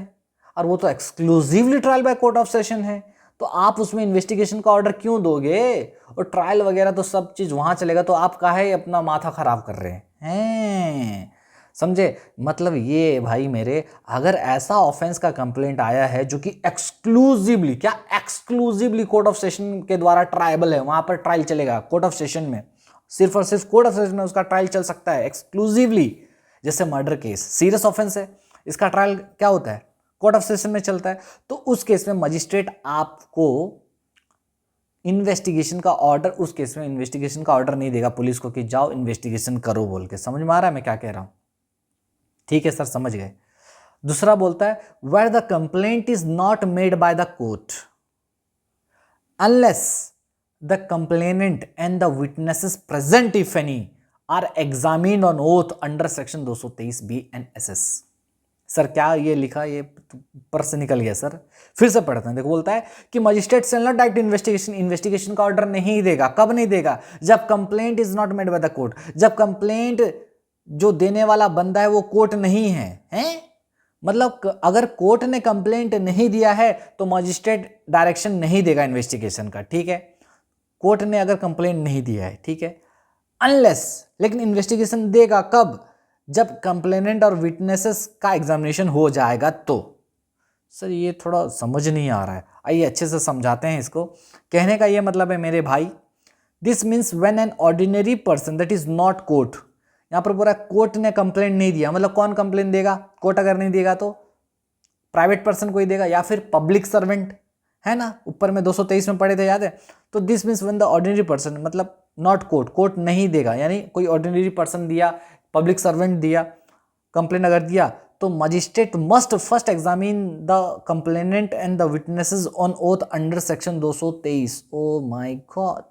और वो तो exclusively trial by court of session है, तो आप उसमें इन्वेस्टिगेशन का ऑर्डर क्यों दोगे? और ट्रायल वगैरह तो सब चीज़ वहाँ चलेगा, तो आप काहे अपना माथा खराब कर रहे हैं? समझे? मतलब ये भाई मेरे, अगर ऐसा ऑफेंस का कंप्लेंट आया है जो कि एक्सक्लूसिवली, क्या एक्सक्लूसिवली कोर्ट ऑफ सेशन के द्वारा ट्रायबल है, वहाँ पर ट्रायल चलेगा कोर्ट ऑफ सेशन में, सिर्फ और सिर्फ कोर्ट ऑफ सेशन में उसका ट्रायल चल सकता है एक्सक्लूसिवली। जैसे मर्डर केस सीरियस ऑफेंस है, इसका ट्रायल क्या होता है? कोर्ट ऑफ सेशन में चलता है। तो उस केस में मजिस्ट्रेट आपको इन्वेस्टिगेशन का ऑर्डर, उस केस में इन्वेस्टिगेशन का ऑर्डर नहीं देगा पुलिस को कि जाओ इन्वेस्टिगेशन करो बोल के। समझ में आ रहा है मैं क्या कह रहा हूं? ठीक है सर, समझ गए। दूसरा बोलता है where the complaint is not made by the court unless the complainant and the witnesses present if any are examined on oath under section 223 B and SS. Sir क्या ये लिखा, ये पर से निकल गया सर, फिर से पढ़ते हैं। देखो बोलता है कि magistrate shall not direct investigation का ऑर्डर नहीं देगा। कब नहीं देगा? जब complaint is not made by the court, जब कंप्लेंट जो देने वाला बंदा है वो कोर्ट नहीं है, हैं? मतलब अगर कोर्ट ने कंप्लेंट नहीं दिया है तो मजिस्ट्रेट डायरेक्शन नहीं देगा इन्वेस्टिगेशन का, ठीक है? कोर्ट ने अगर कंप्लेंट नहीं दिया है, ठीक है, अनलेस, लेकिन इन्वेस्टिगेशन देगा कब? जब कंप्लेनेंट और विटनेसेस का एग्जामिनेशन हो जाएगा तो। सर ये थोड़ा समझ नहीं आ रहा है, आइए अच्छे से समझाते हैं इसको। कहने का ये मतलब है मेरे भाई, this means when an ordinary person that is not court, यहाँ पर पूरा कोर्ट ने कंप्लेंट नहीं दिया, मतलब कौन कंप्लेंट देगा? कोर्ट अगर नहीं देगा तो प्राइवेट पर्सन कोई देगा या फिर पब्लिक सर्वेंट, है ना? ऊपर में 223 में पढ़े थे, याद है? तो this means when the ordinary person, मतलब नॉट कोर्ट, कोर्ट नहीं देगा, यानी कोई ऑर्डिनरी पर्सन दिया, पब्लिक सर्वेंट दिया, कंप्लेंट अगर दिया तो magistrate must first examine the complainant and the witnesses on oath under section 223। O my God.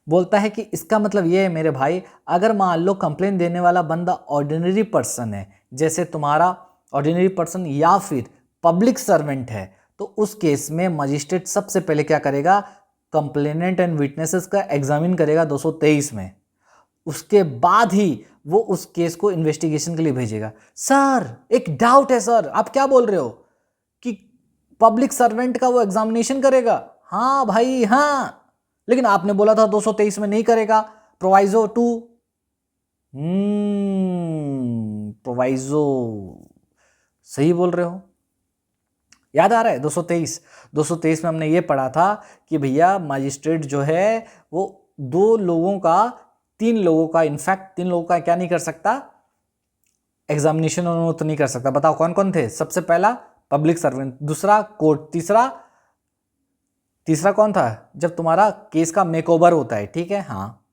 बोलता है कि इसका मतलब ये है मेरे भाई, अगर मान लो कंप्लेंट देने वाला बंदा ऑर्डिनरी पर्सन है, जैसे तुम्हारा ऑर्डिनरी पर्सन या फिर पब्लिक सर्वेंट है, तो उस केस में मजिस्ट्रेट सबसे पहले क्या करेगा? कंप्लेनेंट एंड विटनेसेस का एग्जामिन करेगा 223 में, उसके बाद ही वो उस केस को इन्वेस्टिगेशन के लिए भेजेगा। सर एक डाउट है सर, आप क्या बोल रहे हो कि पब्लिक सर्वेंट का वो एग्जामिनेशन करेगा? हाँ भाई हाँ, लेकिन आपने बोला था 223 में नहीं करेगा, प्रोवाइजो 2। प्रोवाइजो, सही बोल रहे हो, याद आ रहा है 223 में हमने ये पढ़ा था कि भैया मजिस्ट्रेट जो है वो 2 लोगों का, 3 लोगों का, इनफैक्ट 3 लोगों का क्या नहीं कर सकता? एग्जामिनेशन तो नहीं कर सकता। बताओ कौन कौन थे? सबसे पहला पब्लिक सर्वेंट, दूसरा कोर्ट, तीसरा कौन था? जब तुम्हारा केस का मेकओवर होता है, ठीक है? हाँ,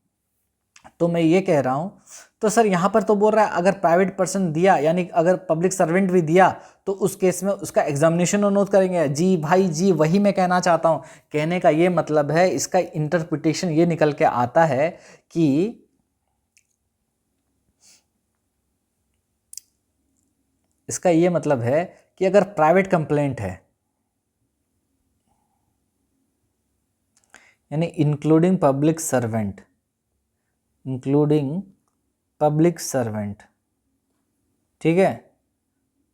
तो मैं ये कह रहा हूं, तो सर यहां पर तो बोल रहा है अगर प्राइवेट पर्सन दिया, यानी अगर पब्लिक सर्वेंट भी दिया तो उस केस में उसका एग्जामिनेशन नोट करेंगे। जी भाई जी, वही मैं कहना चाहता हूं। कहने का ये मतलब है, इसका इंटरप्रिटेशन ये निकल के आता है कि इसका ये मतलब है कि अगर प्राइवेट कंप्लेंट है, यानी इंक्लूडिंग पब्लिक सर्वेंट, ठीक है?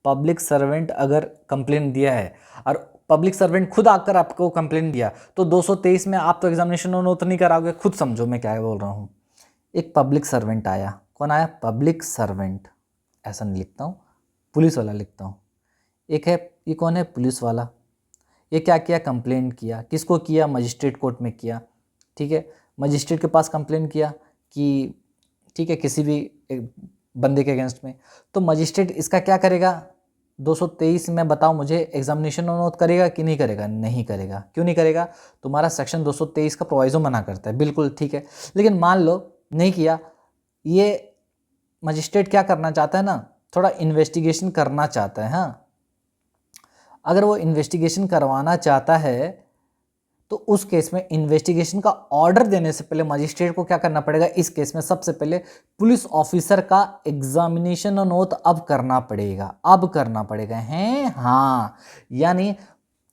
पब्लिक सर्वेंट अगर कंप्लेंट दिया है और पब्लिक सर्वेंट खुद आकर आपको कंप्लेंट दिया, तो 223 में आप तो एग्जामिनेशन नोट नहीं कराओगे। खुद समझो मैं क्या बोल रहा हूँ। एक पब्लिक सर्वेंट आया, कौन आया? पब्लिक सर्वेंट, ऐसा नहीं लिखता हूँ, पुलिस वाला लिखता हूँ। एक है, ये कौन है? पुलिस वाला। ये क्या किया? कंप्लेंट किया। किसको किया? मजिस्ट्रेट कोर्ट में किया, ठीक है? मजिस्ट्रेट के पास कंप्लेंट किया कि ठीक है, किसी भी एक बंदे के अगेंस्ट में, तो मजिस्ट्रेट इसका क्या करेगा? 223 में बताओ मुझे, एग्जामिनेशन नोट करेगा कि नहीं करेगा? नहीं करेगा। क्यों नहीं करेगा? तुम्हारा सेक्शन 223 का प्रोवाइजो मना करता है, बिल्कुल ठीक है। लेकिन मान लो नहीं किया, ये मजिस्ट्रेट क्या करना चाहता है ना, थोड़ा इन्वेस्टिगेशन करना चाहता है। हाँ, अगर वो इन्वेस्टिगेशन करवाना चाहता है तो उस केस में इन्वेस्टिगेशन का ऑर्डर देने से पहले मजिस्ट्रेट को क्या करना पड़ेगा? इस केस में सबसे पहले पुलिस ऑफिसर का एग्जामिनेशन और नोट अब करना पड़ेगा, हैं? हाँ, यानी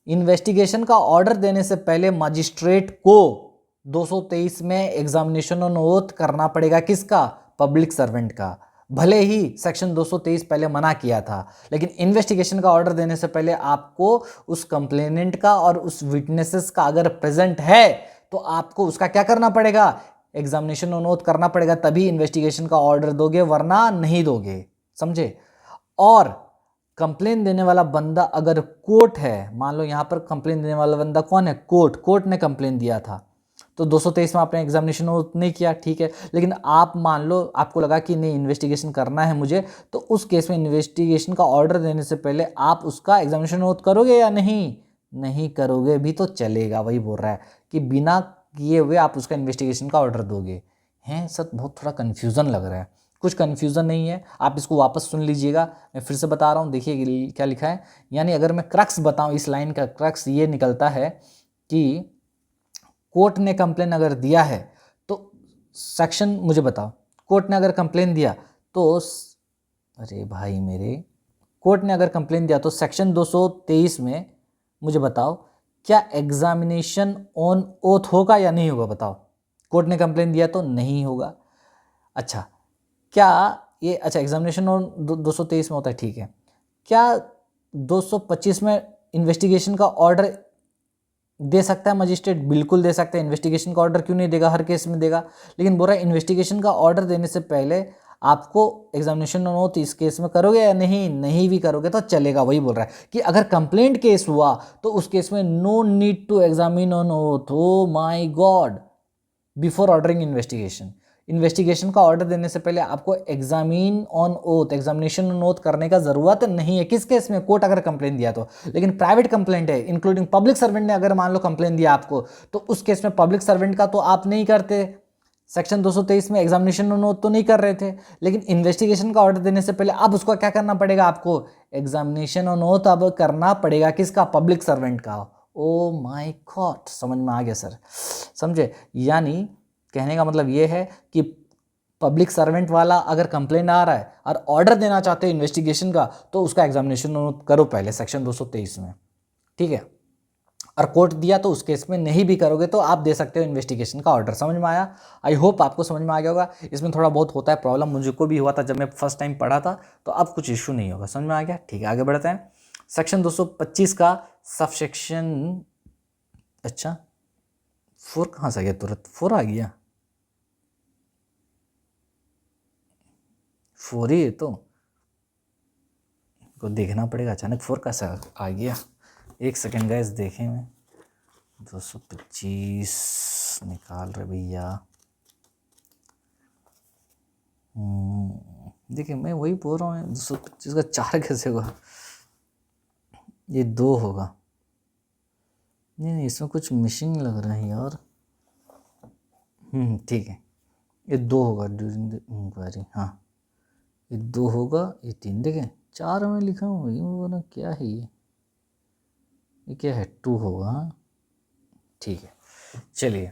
इन्वेस्टिगेशन का ऑर्डर देने से पहले मजिस्ट्रेट को 223 में एग्जामिनेशन ऑन ओथ करना पड़ेगा। किसका? पब्लिक सर्वेंट का। भले ही सेक्शन 223 पहले मना किया था, लेकिन इन्वेस्टिगेशन का ऑर्डर देने से पहले आपको उस कंप्लेनेंट का और उस विटनेसेस का अगर प्रेजेंट है तो आपको उसका क्या करना पड़ेगा? एग्जामिनेशन ऑन ओथ करना पड़ेगा, तभी इन्वेस्टिगेशन का ऑर्डर दोगे, वरना नहीं दोगे। समझे? और कंप्लेन देने वाला बंदा अगर कोर्ट है, मान लो यहां पर कंप्लेन देने वाला बंदा कौन है? कोर्ट ने कंप्लेन दिया था, तो 223 में आपने एग्जामिनेशन नहीं किया, ठीक है, लेकिन आप मान लो आपको लगा कि नहीं इन्वेस्टिगेशन करना है मुझे, तो उस केस में इन्वेस्टिगेशन का ऑर्डर देने से पहले आप उसका एग्जामिनेशन ओथ करोगे या नहीं? नहीं करोगे भी तो चलेगा। वही बोल रहा है कि बिना किए हुए आप उसका इन्वेस्टिगेशन का ऑर्डर दोगे। हैं सर, बहुत थोड़ा कन्फ्यूज़न लग रहा है। कुछ कन्फ्यूज़न नहीं है, आप इसको वापस सुन लीजिएगा। मैं फिर से बता रहा हूँ, देखिए क्या लिखा है। यानी अगर मैं क्रक्स बताऊँ, इस लाइन का क्रक्स ये निकलता है कि कोर्ट ने कंप्लेन अगर दिया है तो सेक्शन, मुझे बताओ, कोर्ट ने अगर कंप्लेन दिया तो अरे भाई मेरे, कोर्ट ने अगर कंप्लेन दिया तो सेक्शन 223 में मुझे बताओ क्या एग्जामिनेशन ऑन ओथ होगा या नहीं होगा? बताओ। कोर्ट ने कंप्लेन दिया तो नहीं होगा। अच्छा, क्या ये, अच्छा एग्जामिनेशन ऑन 223 में होता है, ठीक है। क्या 225 में इन्वेस्टिगेशन का ऑर्डर दे सकता है मजिस्ट्रेट? बिल्कुल दे सकता है। इन्वेस्टिगेशन का ऑर्डर क्यों नहीं देगा? हर केस में देगा। लेकिन बोल रहा है इन्वेस्टिगेशन का ऑर्डर देने से पहले आपको एग्जामिनेशन ऑन ओथ इस केस में करोगे या नहीं? नहीं भी करोगे तो चलेगा। वही बोल रहा है कि अगर कंप्लेंट केस हुआ तो उस केस में no need to examine on oath. Oh my god, before ordering investigation. Investigation का ऑर्डर देने से पहले आपको examine on oath, examination on oath करने का जरूरत नहीं है। किस केस में? कोर्ट अगर कंप्लेन दिया तो। लेकिन प्राइवेट कंप्लेंट है, इंक्लूडिंग पब्लिक सर्वेंट ने अगर मान लो कंप्लेन दिया आपको, तो उस केस में पब्लिक सर्वेंट का तो आप नहीं करते। सेक्शन 223 में एग्जामिनेशन ऑन ओथ तो नहीं कर रहे थे, लेकिन इन्वेस्टिगेशन का ऑर्डर देने से पहले अब उसको क्या करना पड़ेगा? आपको एग्जामिनेशन ऑन ओथ अब करना पड़ेगा। किसका? पब्लिक सर्वेंट का। ओ माय गॉड, समझ में आ गया सर? समझे? यानी कहने का मतलब ये है कि पब्लिक सर्वेंट वाला अगर कंप्लेंट आ रहा है और ऑर्डर देना चाहते हो इन्वेस्टिगेशन का, तो उसका एग्जामिनेशन करो पहले सेक्शन 223 में, ठीक है। और कोर्ट दिया तो उस केस में नहीं भी करोगे तो आप दे सकते हो इन्वेस्टिगेशन का ऑर्डर। समझ में आया? आई होप आपको समझ में आ गया होगा। इसमें थोड़ा बहुत होता है प्रॉब्लम, मुझको भी हुआ था जब मैं फर्स्ट टाइम पढ़ा था, तो अब कुछ इशू नहीं होगा। समझ में आ गया? ठीक है, आगे बढ़ते हैं। सेक्शन 225 का सब सेक्शन, अच्छा 4 कहाँ से आ गया? तुरंत 4 आ गया? 4 ही है तो को देखना पड़ेगा, अचानक 4 कैसे आ गया? एक सेकेंड गाइस, देखें। मैं 225 निकाल रहे भैया। देखिए मैं वही बोल रहा हूँ, 225 का 4 कैसे होगा? ये 2 होगा। नहीं, इसमें कुछ मिसिंग लग रहा है यार। ठीक है, ये 2 होगा ड्यूरिंग द इंक्वायरी। हाँ, ये 2 होगा, ये 3। देखें 4 में लिखा हूँ, ये बोला क्या है? ये क्या है? 2 होगा। ठीक है, चलिए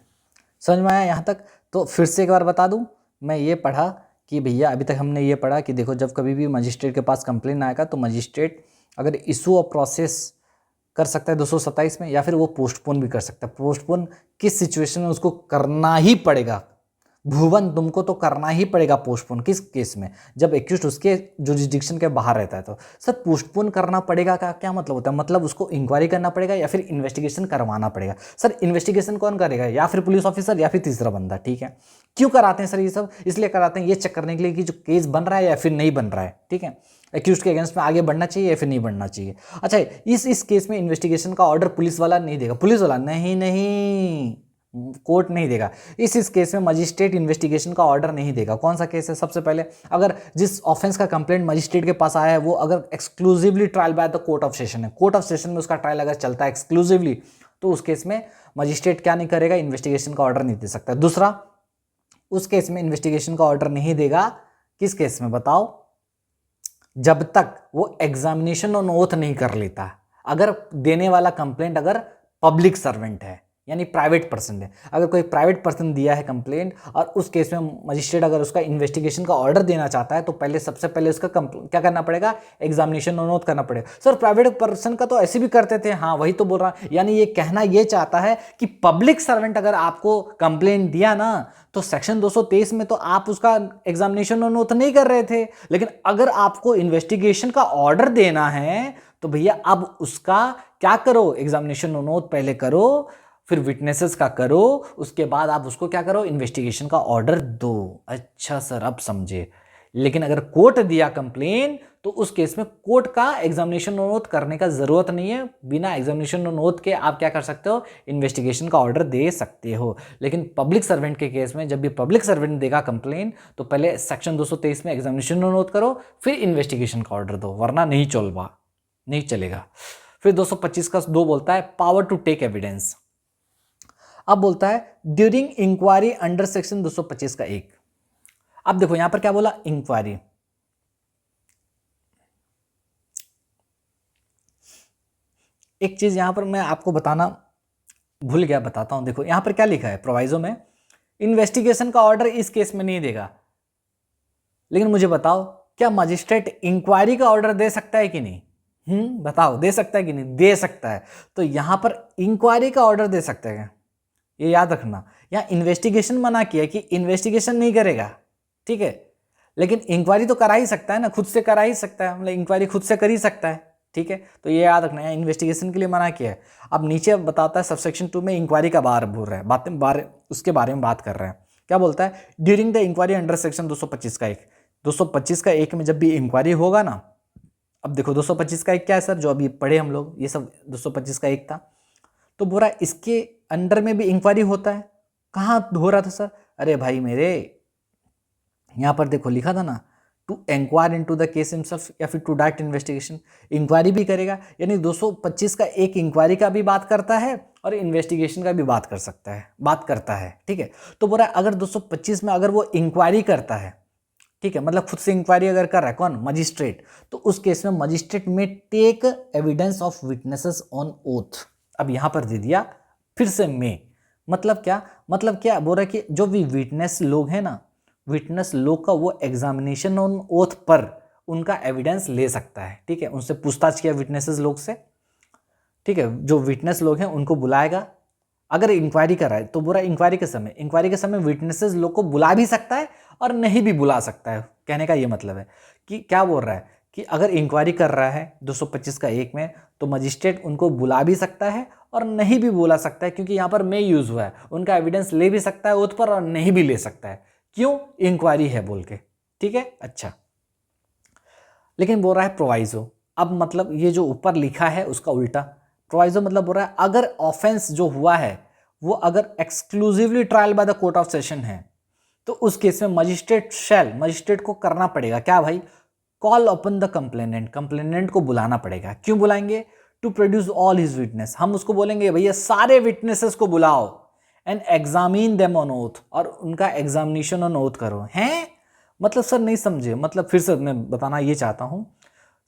समझ में आया यहाँ तक? तो फिर से एक बार बता दूँ, मैं ये पढ़ा कि भैया अभी तक हमने ये पढ़ा कि देखो, जब कभी भी मजिस्ट्रेट के पास कंप्लेन आएगा तो मजिस्ट्रेट अगर इशू ऑफ प्रोसेस कर सकता है 227 में, या फिर वो पोस्टपोन भी कर सकता है। पोस्टपोन किस सिचुएशन में उसको करना ही पड़ेगा? भुवन, तुमको तो करना ही पड़ेगा पोस्टपोन। किस केस में? जब एक्यूज्ड उसके जुरिसडिक्शन के बाहर रहता है। तो सर पोस्टपोन करना पड़ेगा का क्या मतलब होता है? मतलब उसको इंक्वायरी करना पड़ेगा या फिर इन्वेस्टिगेशन करवाना पड़ेगा। सर इन्वेस्टिगेशन कौन करेगा? या फिर पुलिस ऑफिसर या फिर तीसरा बंदा, ठीक है। क्यों कराते हैं सर ये सब? इसलिए कराते हैं ये चेक करने के लिए कि जो केस बन रहा है या फिर नहीं बन रहा है, ठीक है। एक्यूज्ड के अगेंस्ट में आगे बढ़ना चाहिए या फिर नहीं बढ़ना चाहिए। अच्छा, इस केस में इन्वेस्टिगेशन का ऑर्डर पुलिस वाला नहीं देगा। पुलिस वाला नहीं, कोर्ट नहीं देगा। इस केस में मजिस्ट्रेट इन्वेस्टिगेशन का ऑर्डर नहीं देगा। कौन सा केस है? सबसे पहले, अगर जिस ऑफेंस का कंप्लेंट मजिस्ट्रेट के पास आया है वो अगर exclusively trial by the court of session है, कोर्ट ऑफ सेशन में उसका ट्रायल अगर चलता है एक्सक्लूसिवली, तो उस केस में मजिस्ट्रेट क्या नहीं करेगा? इन्वेस्टिगेशन का ऑर्डर नहीं दे सकता। दूसरा, उस केस में इन्वेस्टिगेशन का ऑर्डर नहीं देगा। किस केस में बताओ? जब तक वो एग्जामिनेशन ऑन ओथ नहीं कर लेता। अगर देने वाला कंप्लेंट अगर पब्लिक सर्वेंट है, यानी प्राइवेट पर्सन है। अगर कोई प्राइवेट पर्सन दिया है कंप्लेंट और उस केस में मजिस्ट्रेट अगर उसका इन्वेस्टिगेशन का ऑर्डर देना चाहता है तो पहले सबसे पहले उसका क्या करना पड़ेगा, एग्जामिनेशन नोट करना पड़ेगा। सर प्राइवेट पर्सन का तो ऐसे भी करते थे, हाँ वही तो बोल रहा, यानी ये कहना ये चाहता है कि पब्लिक सर्वेंट अगर आपको कंप्लेंट दिया ना तो सेक्शन 223 में तो आप उसका एग्जामिनेशन नोट नहीं कर रहे थे, लेकिन अगर आपको इन्वेस्टिगेशन का ऑर्डर देना है तो भैया अब उसका क्या करो, एग्जामिनेशन नोट पहले करो, फिर विटनेसेस का करो, उसके बाद आप उसको क्या करो, इन्वेस्टिगेशन का ऑर्डर दो। अच्छा सर अब समझे। लेकिन अगर कोर्ट दिया कंप्लेन तो उस केस में कोर्ट का एग्जामिनेशन नोट करने का जरूरत नहीं है, बिना एग्जामिनेशन नोट के आप क्या कर सकते हो, इन्वेस्टिगेशन का ऑर्डर दे सकते हो। लेकिन पब्लिक सर्वेंट के केस में जब भी पब्लिक सर्वेंट देगा कंप्लेन तो पहले सेक्शन 223 में एग्जामिनेशन नोट करो, फिर इन्वेस्टिगेशन का ऑर्डर दो, वरना नहीं चलेगा। फिर 225 का 2 बोलता है पावर टू टेक एविडेंस। अब बोलता है ड्यूरिंग इंक्वायरी अंडर सेक्शन 225 का 1। अब देखो यहां पर क्या बोला, इंक्वायरी। एक चीज यहां पर मैं आपको बताना भूल गया, बताता हूं। देखो यहां पर क्या लिखा है प्रोवाइजो में, इन्वेस्टिगेशन का ऑर्डर इस केस में नहीं देगा, लेकिन मुझे बताओ क्या मजिस्ट्रेट इंक्वायरी का ऑर्डर दे सकता है कि नहीं? बताओ दे सकता है कि नहीं? दे सकता है। तो यहां पर इंक्वायरी का ऑर्डर दे सकता है, ये याद रखना। यहां इन्वेस्टिगेशन मना किया कि इन्वेस्टिगेशन नहीं करेगा, ठीक है, लेकिन इंक्वायरी तो करा ही सकता है ना, खुद से करा ही सकता है, मतलब इंक्वायरी खुद से कर ही सकता है, ठीक है। तो ये याद रखना है, इन्वेस्टिगेशन के लिए मना किया है। अब नीचे बताता है सबसेक्शन 2 में इंक्वायरी का बार बोल रहा है, उसके बारे में बात कर रहे हैं। क्या बोलता है, during the inquiry under section 225 का 1। 225 का 1 में जब भी इंक्वायरी होगा ना, अब देखो 225 का 1 क्या है सर, जो अभी पढ़े हम लोग, ये सब 225 का 1 था। तो बोल रहा है इसके अंडर में भी इंक्वायरी होता है। कहाँ हो रहा था सर? अरे भाई मेरे, यहां पर देखो लिखा था ना, to inquire into the case himself या फिर टू डायरेक्ट इन्वेस्टिगेशन। इंक्वायरी भी करेगा, यानी 225 का 1 इंक्वायरी का भी बात करता है और इन्वेस्टिगेशन का भी बात करता है, ठीक है। तो बोल रहा है अगर 225 में अगर वो इंक्वायरी करता है, ठीक है, मतलब खुद से इंक्वायरी अगर कर रहा है कौन, मजिस्ट्रेट, तो उस केस में magistrate may take evidence of witnesses on oath. अब यहां पर दे दिया फिर से में, मतलब क्या बोल रहा है कि जो भी विटनेस लोग हैं ना, विटनेस लोग का वो एग्जामिनेशन ऑन ओथ पर उनका एविडेंस ले सकता है, ठीक है। उनसे पूछताछ किया विटनेसेस लोग से, ठीक है, जो विटनेस लोग हैं उनको बुलाएगा। अगर इंक्वायरी कर रहा है तो बुरा इंक्वायरी के समय विटनेसेस लोग को बुला भी सकता है और नहीं भी बुला सकता है। कहने का ये मतलब है कि क्या बोल रहा है कि अगर इंक्वायरी कर रहा है 225 का 1 में तो मजिस्ट्रेट उनको बुला भी सकता है और नहीं भी बुला सकता है, क्योंकि यहाँ पर में यूज हुआ है। उनका एविडेंस ले भी सकता है ओथ पर और नहीं भी ले सकता है, क्यों, इंक्वायरी है बोल के, ठीक है। अच्छा, लेकिन बोल रहा है प्रोवाइजो। अब मतलब ये जो ऊपर लिखा है उसका उल्टा, प्रोवाइजो मतलब बोल रहा है अगर ऑफेंस जो हुआ है वो अगर exclusively trial by the court of session है तो उस केस में मजिस्ट्रेट को करना पड़ेगा क्या भाई, कॉल अपन द कंप्लेनेंट को बुलाना पड़ेगा। क्यों बुलाएंगे? To produce all his witness. हम उसको बोलेंगे भैया सारे विटनेसेस को बुलाओ and examine them on oath, और उनका एग्जामिनेशन ऑन ओथ करो। हैं मतलब सर नहीं समझे, मतलब फिर से मैं बताना ये चाहता हूं,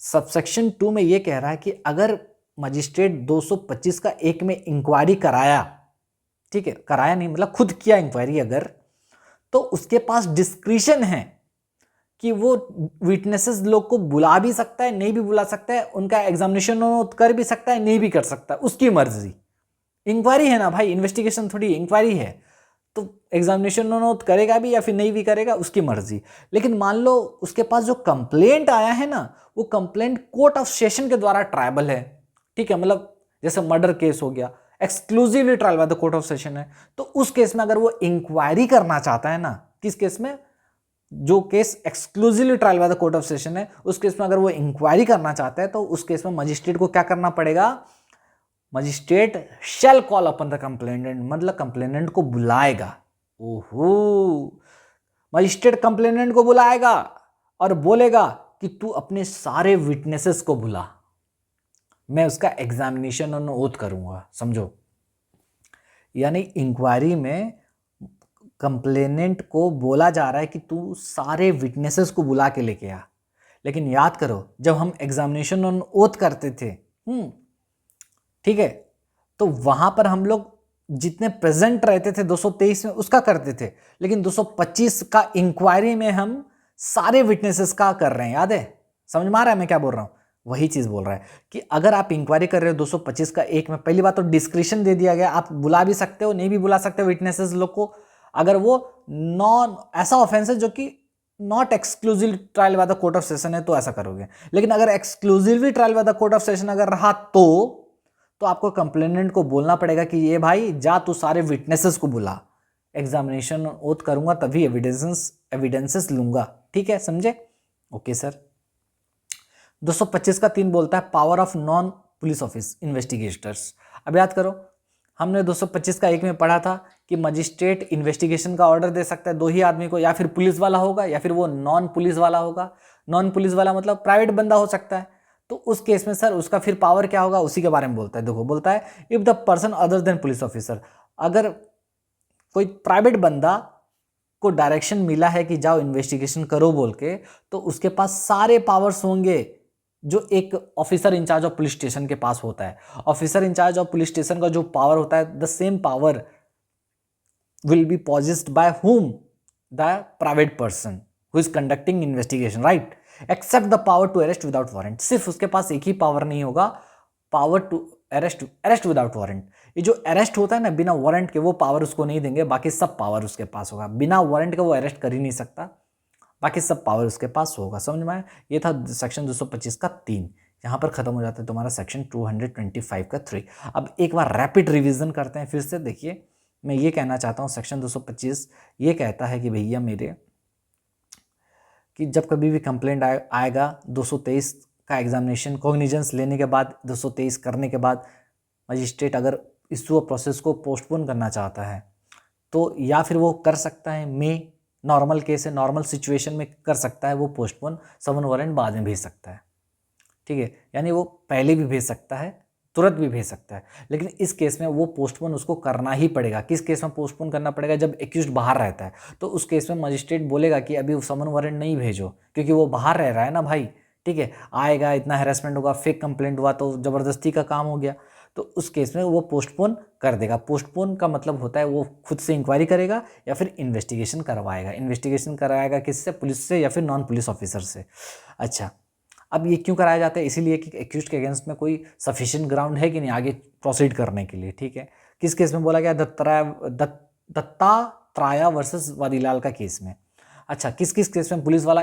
सबसेक्शन 2 में ये कह रहा है कि अगर मजिस्ट्रेट 225 का 1 में इंक्वायरी कराया, ठीक है, कराया नहीं मतलब खुद किया इंक्वायरी अगर, तो उसके पास डिस्क्रिशन है कि वो विटनेसेस लोग को बुला भी सकता है, नहीं भी बुला सकता है, उनका एग्जामिनेशन कर भी सकता है, नहीं भी कर सकता, उसकी मर्जी। इंक्वायरी है ना भाई, इन्वेस्टिगेशन थोड़ी इंक्वायरी है, तो एग्जामिनेशन नोट करेगा भी या फिर नहीं भी करेगा उसकी मर्जी। लेकिन मान लो उसके पास जो कंप्लेंट आया है ना, वो कंप्लेंट कोर्ट ऑफ सेशन के द्वारा ट्रायबल है, ठीक है, मतलब जैसे मर्डर केस हो गया, exclusively trial by the court of session है, तो उस केस में अगर वो इंक्वायरी करना चाहता है ना, किस केस में, जो case exclusively trial by the court of session है, उस केस में अगर वो इंक्वायरी करना चाहता है तो उस केस में मजिस्ट्रेट को क्या करना पड़ेगा, magistrate shall call upon the complainant, मतलब कंप्लेनेंट को बुलाएगा। ओहो, मजिस्ट्रेट कंप्लेनेंट को बुलाएगा और बोलेगा कि तू अपने सारे विटनेसेस को बुला, मैं उसका एग्जामिनेशन ऑन ओथ करूंगा, समझो। यानी इंक्वायरी में कंप्लेनेंट को बोला जा रहा है कि तू सारे विटनेसेस को बुला के लेके आ। लेकिन याद करो जब हम एग्जामिनेशन ऑन ओथ करते थे, ठीक है, तो वहां पर हम लोग जितने प्रेजेंट रहते थे 223 में उसका करते थे, लेकिन 225 का इंक्वायरी में हम सारे विटनेसेस का कर रहे हैं। याद है, समझ में आ रहा है मैं क्या बोल रहा हूं? वही चीज बोल रहा है कि अगर आप इंक्वायरी कर रहे हो 225 का एक में, पहली बात तो डिस्क्रिप्शन दे दिया गया, आप बुला भी सकते हो, नहीं भी बुला सकते हो विटनेसेस लोग को, अगर वो नॉन ऐसा ऑफेंस है जो कि not exclusive trial by the court of session है तो ऐसा करोगे। लेकिन अगर exclusively trial by the court of session अगर रहा तो आपको कंप्लेनेंट को बोलना पड़ेगा कि ये भाई जा तू सारे विटनेसेस को बुला, एग्जामिनेशन ओथ करूंगा तभी एविडेंसेस लूंगा। ठीक है, समझे? Okay sir. 225 का 3 बोलता है power of non police office investigators. अब याद करो, हमने 225 का 1 में पढ़ा था कि मजिस्ट्रेट इन्वेस्टिगेशन का ऑर्डर दे सकता है 2 ही आदमी को, या फिर पुलिस वाला होगा या फिर वो नॉन पुलिस वाला होगा। नॉन पुलिस वाला मतलब प्राइवेट बंदा हो सकता है। तो उस केस में सर उसका फिर पावर क्या होगा, उसी के बारे में बोलता है। देखो, बोलता है if the person other than police officer, अगर कोई प्राइवेट बंदा को डायरेक्शन मिला है कि जाओ इन्वेस्टिगेशन करो बोल के, तो उसके पास सारे पावर्स होंगे जो एक officer in charge of police station के पास होता है। Officer in charge of police station का जो पावर होता है, the same power will be possessed by whom? The private person who is conducting investigation, right? Except the power to arrest without warrant. सिर्फ उसके पास एक ही पावर नहीं होगा, power to arrest without warrant. ये जो अरेस्ट होता है ना बिना वारंट के, वो पावर उसको नहीं देंगे, बाकी सब पावर उसके पास होगा। बिना वारंट के वो अरेस्ट कर ही नहीं सकता, बाकी सब पावर उसके पास होगा। समझ में आया? ये था सेक्शन 225 का 3। यहाँ पर खत्म हो जाता है तुम्हारा सेक्शन 225 का 3। अब एक बार रैपिड रिवीजन करते हैं फिर से। देखिए, मैं ये कहना चाहता हूँ, सेक्शन 225 ये कहता है कि भैया मेरे, कि जब कभी भी कंप्लेंट आएगा 223 का एग्जामिनेशन कॉग्निजेंस लेने के बाद, 223 करने के बाद मजिस्ट्रेट अगर इस प्रोसेस को पोस्टपोन करना चाहता है तो या फिर वो कर सकता है, में नॉर्मल केस है, नॉर्मल सिचुएशन में कर सकता है वो पोस्टपोन, समन वारंट बाद में भेज सकता है। ठीक है, यानी वो पहले भी भेज सकता है, तुरंत भी भेज सकता है। लेकिन इस केस में वो पोस्टपोन उसको करना ही पड़ेगा। किस केस में पोस्टपोन करना पड़ेगा? जब एक्यूज्ड बाहर रहता है, तो उस केस में मजिस्ट्रेट बोलेगा कि अभी समन वारंट नहीं भेजो, क्योंकि वो बाहर रह रहा है ना भाई। ठीक है, आएगा, इतना हैरेसमेंट होगा, फेक कंप्लेंट हुआ तो ज़बरदस्ती का काम हो गया, तो उस केस में वो पोस्टपोन कर देगा। पोस्टपोन का मतलब होता है वो खुद से इंक्वायरी करेगा या फिर इन्वेस्टिगेशन करवाएगा। इन्वेस्टिगेशन कराएगा किससे? पुलिस से या फिर नॉन पुलिस ऑफिसर से। अच्छा, अब ये क्यों कराया जाता है? इसीलिए कि एक्यूज्ड के अगेंस्ट में कोई सफिशिएंट ग्राउंड है कि नहीं आगे प्रोसीड करने के लिए। ठीक है, किस केस में बोला गया? दत्तात्रेय वर्सेस वादीलाल का केस में। अच्छा, किस किस केस में पुलिस वाला,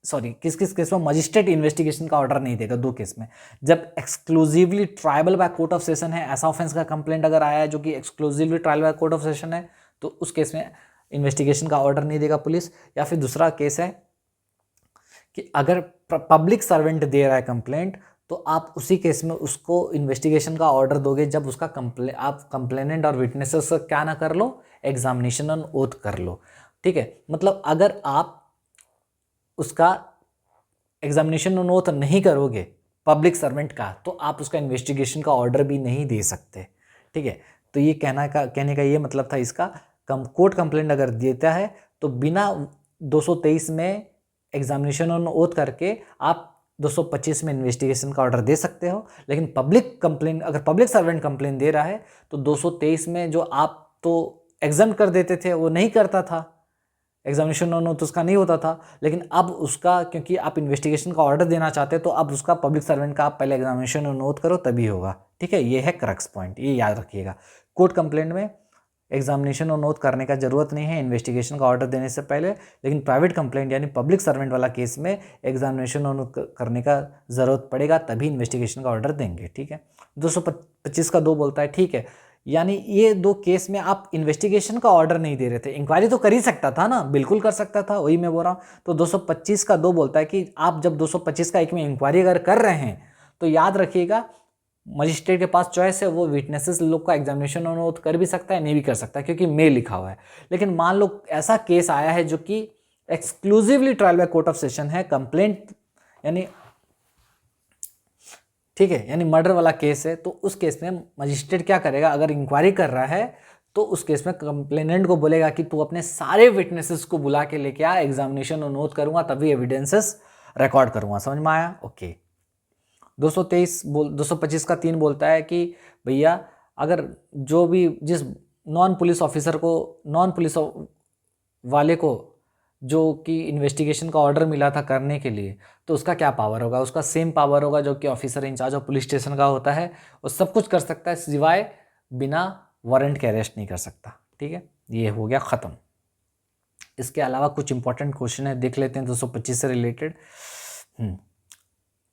किस किस केस में मजिस्ट्रेट इन्वेस्टिगेशन का ऑर्डर नहीं देगा? 2 केस में। जब exclusively triable by court of session है, ऐसा ऑफेंस का कंप्लेंट अगर आया है जो कि exclusively trial by court of session है, तो उस केस में इन्वेस्टिगेशन का ऑर्डर नहीं देगा पुलिस। या फिर दूसरा केस है कि अगर पब्लिक सर्वेंट दे रहा है कंप्लेंट, तो आप उसी केस में उसको इन्वेस्टिगेशन का ऑर्डर दोगे जब उसका आप कंप्लेनेंट और विटनेसेस का क्या ना कर लो, एग्जामिनेशन ऑन ओथ कर लो। ठीक है, मतलब अगर आप उसका एग्जामिनेशन ऑन ओथ नहीं करोगे पब्लिक सर्वेंट का, तो आप उसका इन्वेस्टिगेशन का ऑर्डर भी नहीं दे सकते। ठीक है, तो ये कहने का ये मतलब था इसका, कोर्ट कंप्लेंट अगर देता है तो बिना 223 में एग्जामिनेशन ऑन ओथ करके आप 225 में इन्वेस्टिगेशन का ऑर्डर दे सकते हो। लेकिन पब्लिक कंप्लेंट, अगर पब्लिक सर्वेंट कंप्लेंट दे रहा है तो 223 में जो आप तो एग्जाम कर देते थे वो नहीं करता था, एग्जामिनेशन ऑन ओथ उसका नहीं होता था। लेकिन अब उसका, क्योंकि आप इन्वेस्टिगेशन का ऑर्डर देना चाहते हैं, तो अब उसका पब्लिक सर्वेंट का आप पहले एग्जामिनेशन ऑन ओथ करो तभी होगा। ठीक है, ये है क्रक्स पॉइंट, ये याद रखिएगा। कोर्ट कंप्लेंट में एग्जामिनेशन ऑन ओथ करने का जरूरत नहीं है इन्वेस्टिगेशन का ऑर्डर देने से पहले, लेकिन प्राइवेट कंप्लेंट यानी पब्लिक सर्वेंट वाला केस में एग्जामिनेशन ऑन ओथ करने का जरूरत पड़ेगा, तभी इन्वेस्टिगेशन का ऑर्डर देंगे। ठीक है, 225 का 2 बोलता है, ठीक है, यानी ये 2 केस में आप इन्वेस्टिगेशन का ऑर्डर नहीं दे रहे थे, इंक्वायरी तो कर ही सकता था ना, बिल्कुल कर सकता था, वही मैं बोल रहा हूँ। तो 225 का 2 बोलता है कि आप जब 225 का 1 में इंक्वायरी अगर कर रहे हैं तो याद रखिएगा मजिस्ट्रेट के पास चॉइस है, वो विटनेसेस लोग का एग्जामिनेशन ऑन ओथ कर भी सकता है, नहीं भी कर सकता है, क्योंकि मे लिखा हुआ है। लेकिन मान लो ऐसा केस आया है जो कि exclusively trial by court of session है, कंप्लेंट यानी, ठीक है, यानी मर्डर वाला केस है, तो उस केस में मजिस्ट्रेट क्या करेगा? अगर इंक्वायरी कर रहा है तो उस केस में कंप्लेनेंट को बोलेगा कि तू अपने सारे विटनेसेस को बुला के लेके आ, एग्जामिनेशन ऑन ओथ करूंगा तभी एविडेंसेस रिकॉर्ड करूंगा। समझ में आया? ओके। 225 का 3 बोलता है कि भैया अगर जो भी जिस नॉन पुलिस ऑफिसर को, नॉन पुलिस वाले को जो कि इन्वेस्टिगेशन का ऑर्डर मिला था करने के लिए, तो उसका क्या पावर होगा? उसका सेम पावर होगा जो कि officer in charge of police station का होता है। वो सब कुछ कर सकता है सिवाय बिना वारंट के अरेस्ट नहीं कर सकता। ठीक है, ये हो गया ख़त्म। इसके अलावा कुछ इंपॉर्टेंट क्वेश्चन है, देख लेते हैं 225 से रिलेटेड।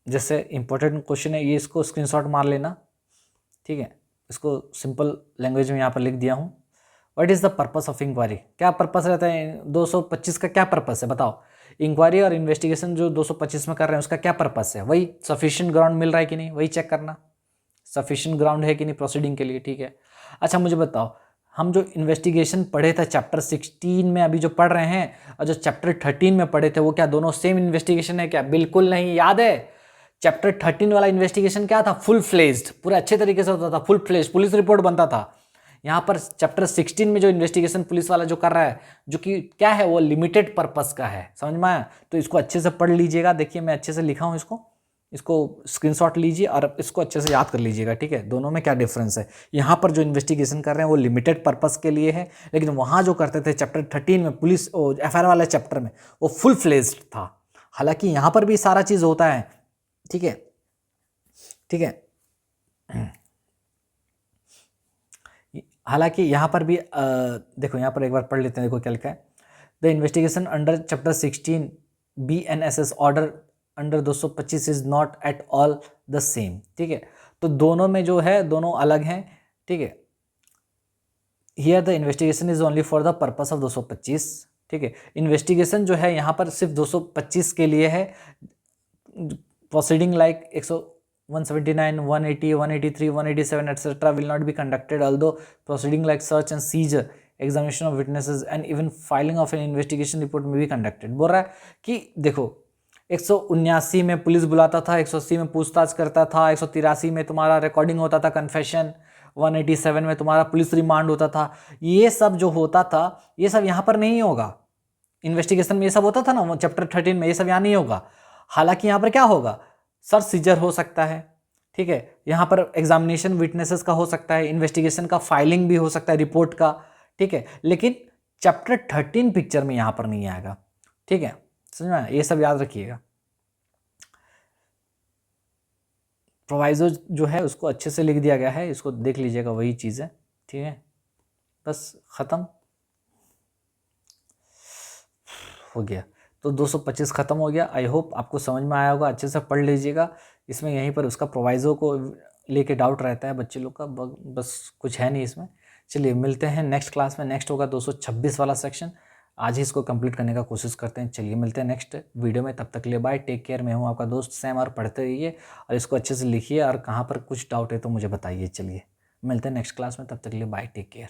जैसे इंपॉर्टेंट क्वेश्चन है ये, इसको स्क्रीनशॉट मार लेना। ठीक है, इसको सिंपल लैंग्वेज में यहाँ पर लिख दिया हूँ। What is the purpose of inquiry? क्या पर्पस रहता है 225 का? क्या पर्पस है बताओ? इंक्वायरी और इन्वेस्टिगेशन जो 225 में कर रहे हैं उसका क्या पर्पस है? वही सफिशिएंट ग्राउंड मिल रहा है कि नहीं, वही चेक करना, सफिशिएंट ग्राउंड है कि नहीं प्रोसीडिंग के लिए। ठीक है, अच्छा मुझे बताओ, हम जो इन्वेस्टिगेशन पढ़े थे चैप्टर 16 में अभी जो पढ़ रहे हैं, और जो चैप्टर 13 में पढ़े थे, वो क्या दोनों सेम इन्वेस्टिगेशन है क्या? बिल्कुल नहीं। याद है चैप्टर 13 वाला इन्वेस्टिगेशन क्या था? फुल फ्लेज्ड, पूरा अच्छे तरीके से होता था, फुल फ्लेज्ड पुलिस रिपोर्ट बनता था। यहाँ पर चैप्टर 16 में जो इन्वेस्टिगेशन पुलिस वाला जो कर रहा है, जो कि क्या है, वो लिमिटेड पर्पस का है। समझ में आया? तो इसको अच्छे से पढ़ लीजिएगा। देखिए मैं अच्छे से लिखा हूँ, इसको स्क्रीनशॉट लीजिए और इसको अच्छे से याद कर लीजिएगा। ठीक है, दोनों में क्या डिफरेंस है। यहाँ पर जो इन्वेस्टिगेशन कर रहे हैं वो लिमिटेड पर्पस के लिए है, लेकिन वहाँ जो करते थे चैप्टर 13 में पुलिस FIR वाले चैप्टर में, वो फुल फ्लेज्ड था। हालांकि यहाँ पर भी सारा चीज़ होता है। ठीक है, ठीक है, हालांकि यहाँ पर भी देखो, यहाँ पर एक बार पढ़ लेते हैं। देखो क्या लिखा है, the investigation under chapter 16 BNSS order under 225 is not at all the same. ठीक है, तो दोनों में जो है दोनों अलग हैं। ठीक है, here the investigation is only for the purpose of 225। ठीक है, इन्वेस्टिगेशन जो है यहाँ पर सिर्फ 225 के लिए है। Proceeding like 179, 180, 183, 187 etc. will not be conducted, although proceeding like search and seizure, examination of witnesses and even filing of an investigation report may be conducted। बोल रहा है कि देखो 179 में पुलिस बुलाता था, 180 में पूछताछ करता था, 183 में तुम्हारा रिकॉर्डिंग होता था कन्फेशन, 187 में तुम्हारा पुलिस रिमांड होता था। ये सब जो होता था ये सब यहाँ पर नहीं होगा। इन्वेस्टिगेशन में ये सब होता था ना चैप्टर 13 में, ये सब यहाँ नहीं होगा। हालांकि यहाँ पर क्या होगा, सर्च सीजर हो सकता है। ठीक है, यहाँ पर एग्जामिनेशन विटनेसेस का हो सकता है, इन्वेस्टिगेशन का फाइलिंग भी हो सकता है रिपोर्ट का। ठीक है, लेकिन चैप्टर 13 पिक्चर में यहाँ पर नहीं आएगा। ठीक है, समझ में? ये सब याद रखिएगा। प्रोवाइजो जो है उसको अच्छे से लिख दिया गया है, इसको देख लीजिएगा, वही चीज़ है। ठीक है, बस ख़त्म हो गया। तो 225 ख़त्म हो गया। आई होप आपको समझ में आया होगा, अच्छे से पढ़ लीजिएगा। इसमें यहीं पर उसका प्रोवाइज़ो को लेके डाउट रहता है बच्चे लोग का, बस कुछ है नहीं इसमें। चलिए मिलते हैं नेक्स्ट क्लास में। नेक्स्ट होगा 226 वाला सेक्शन। आज ही इसको कंप्लीट करने का कोशिश करते हैं। चलिए मिलते हैं नेक्स्ट वीडियो में, तब तक के लिए बाय, टेक केयर। मैं हूँ आपका दोस्त सैम, और पढ़ते रहिए और इसको अच्छे से लिखिए, और कहाँ पर कुछ डाउट है तो मुझे बताइए। चलिए मिलते हैं नेक्स्ट क्लास में, तब तक के लिए बाय, टेक केयर।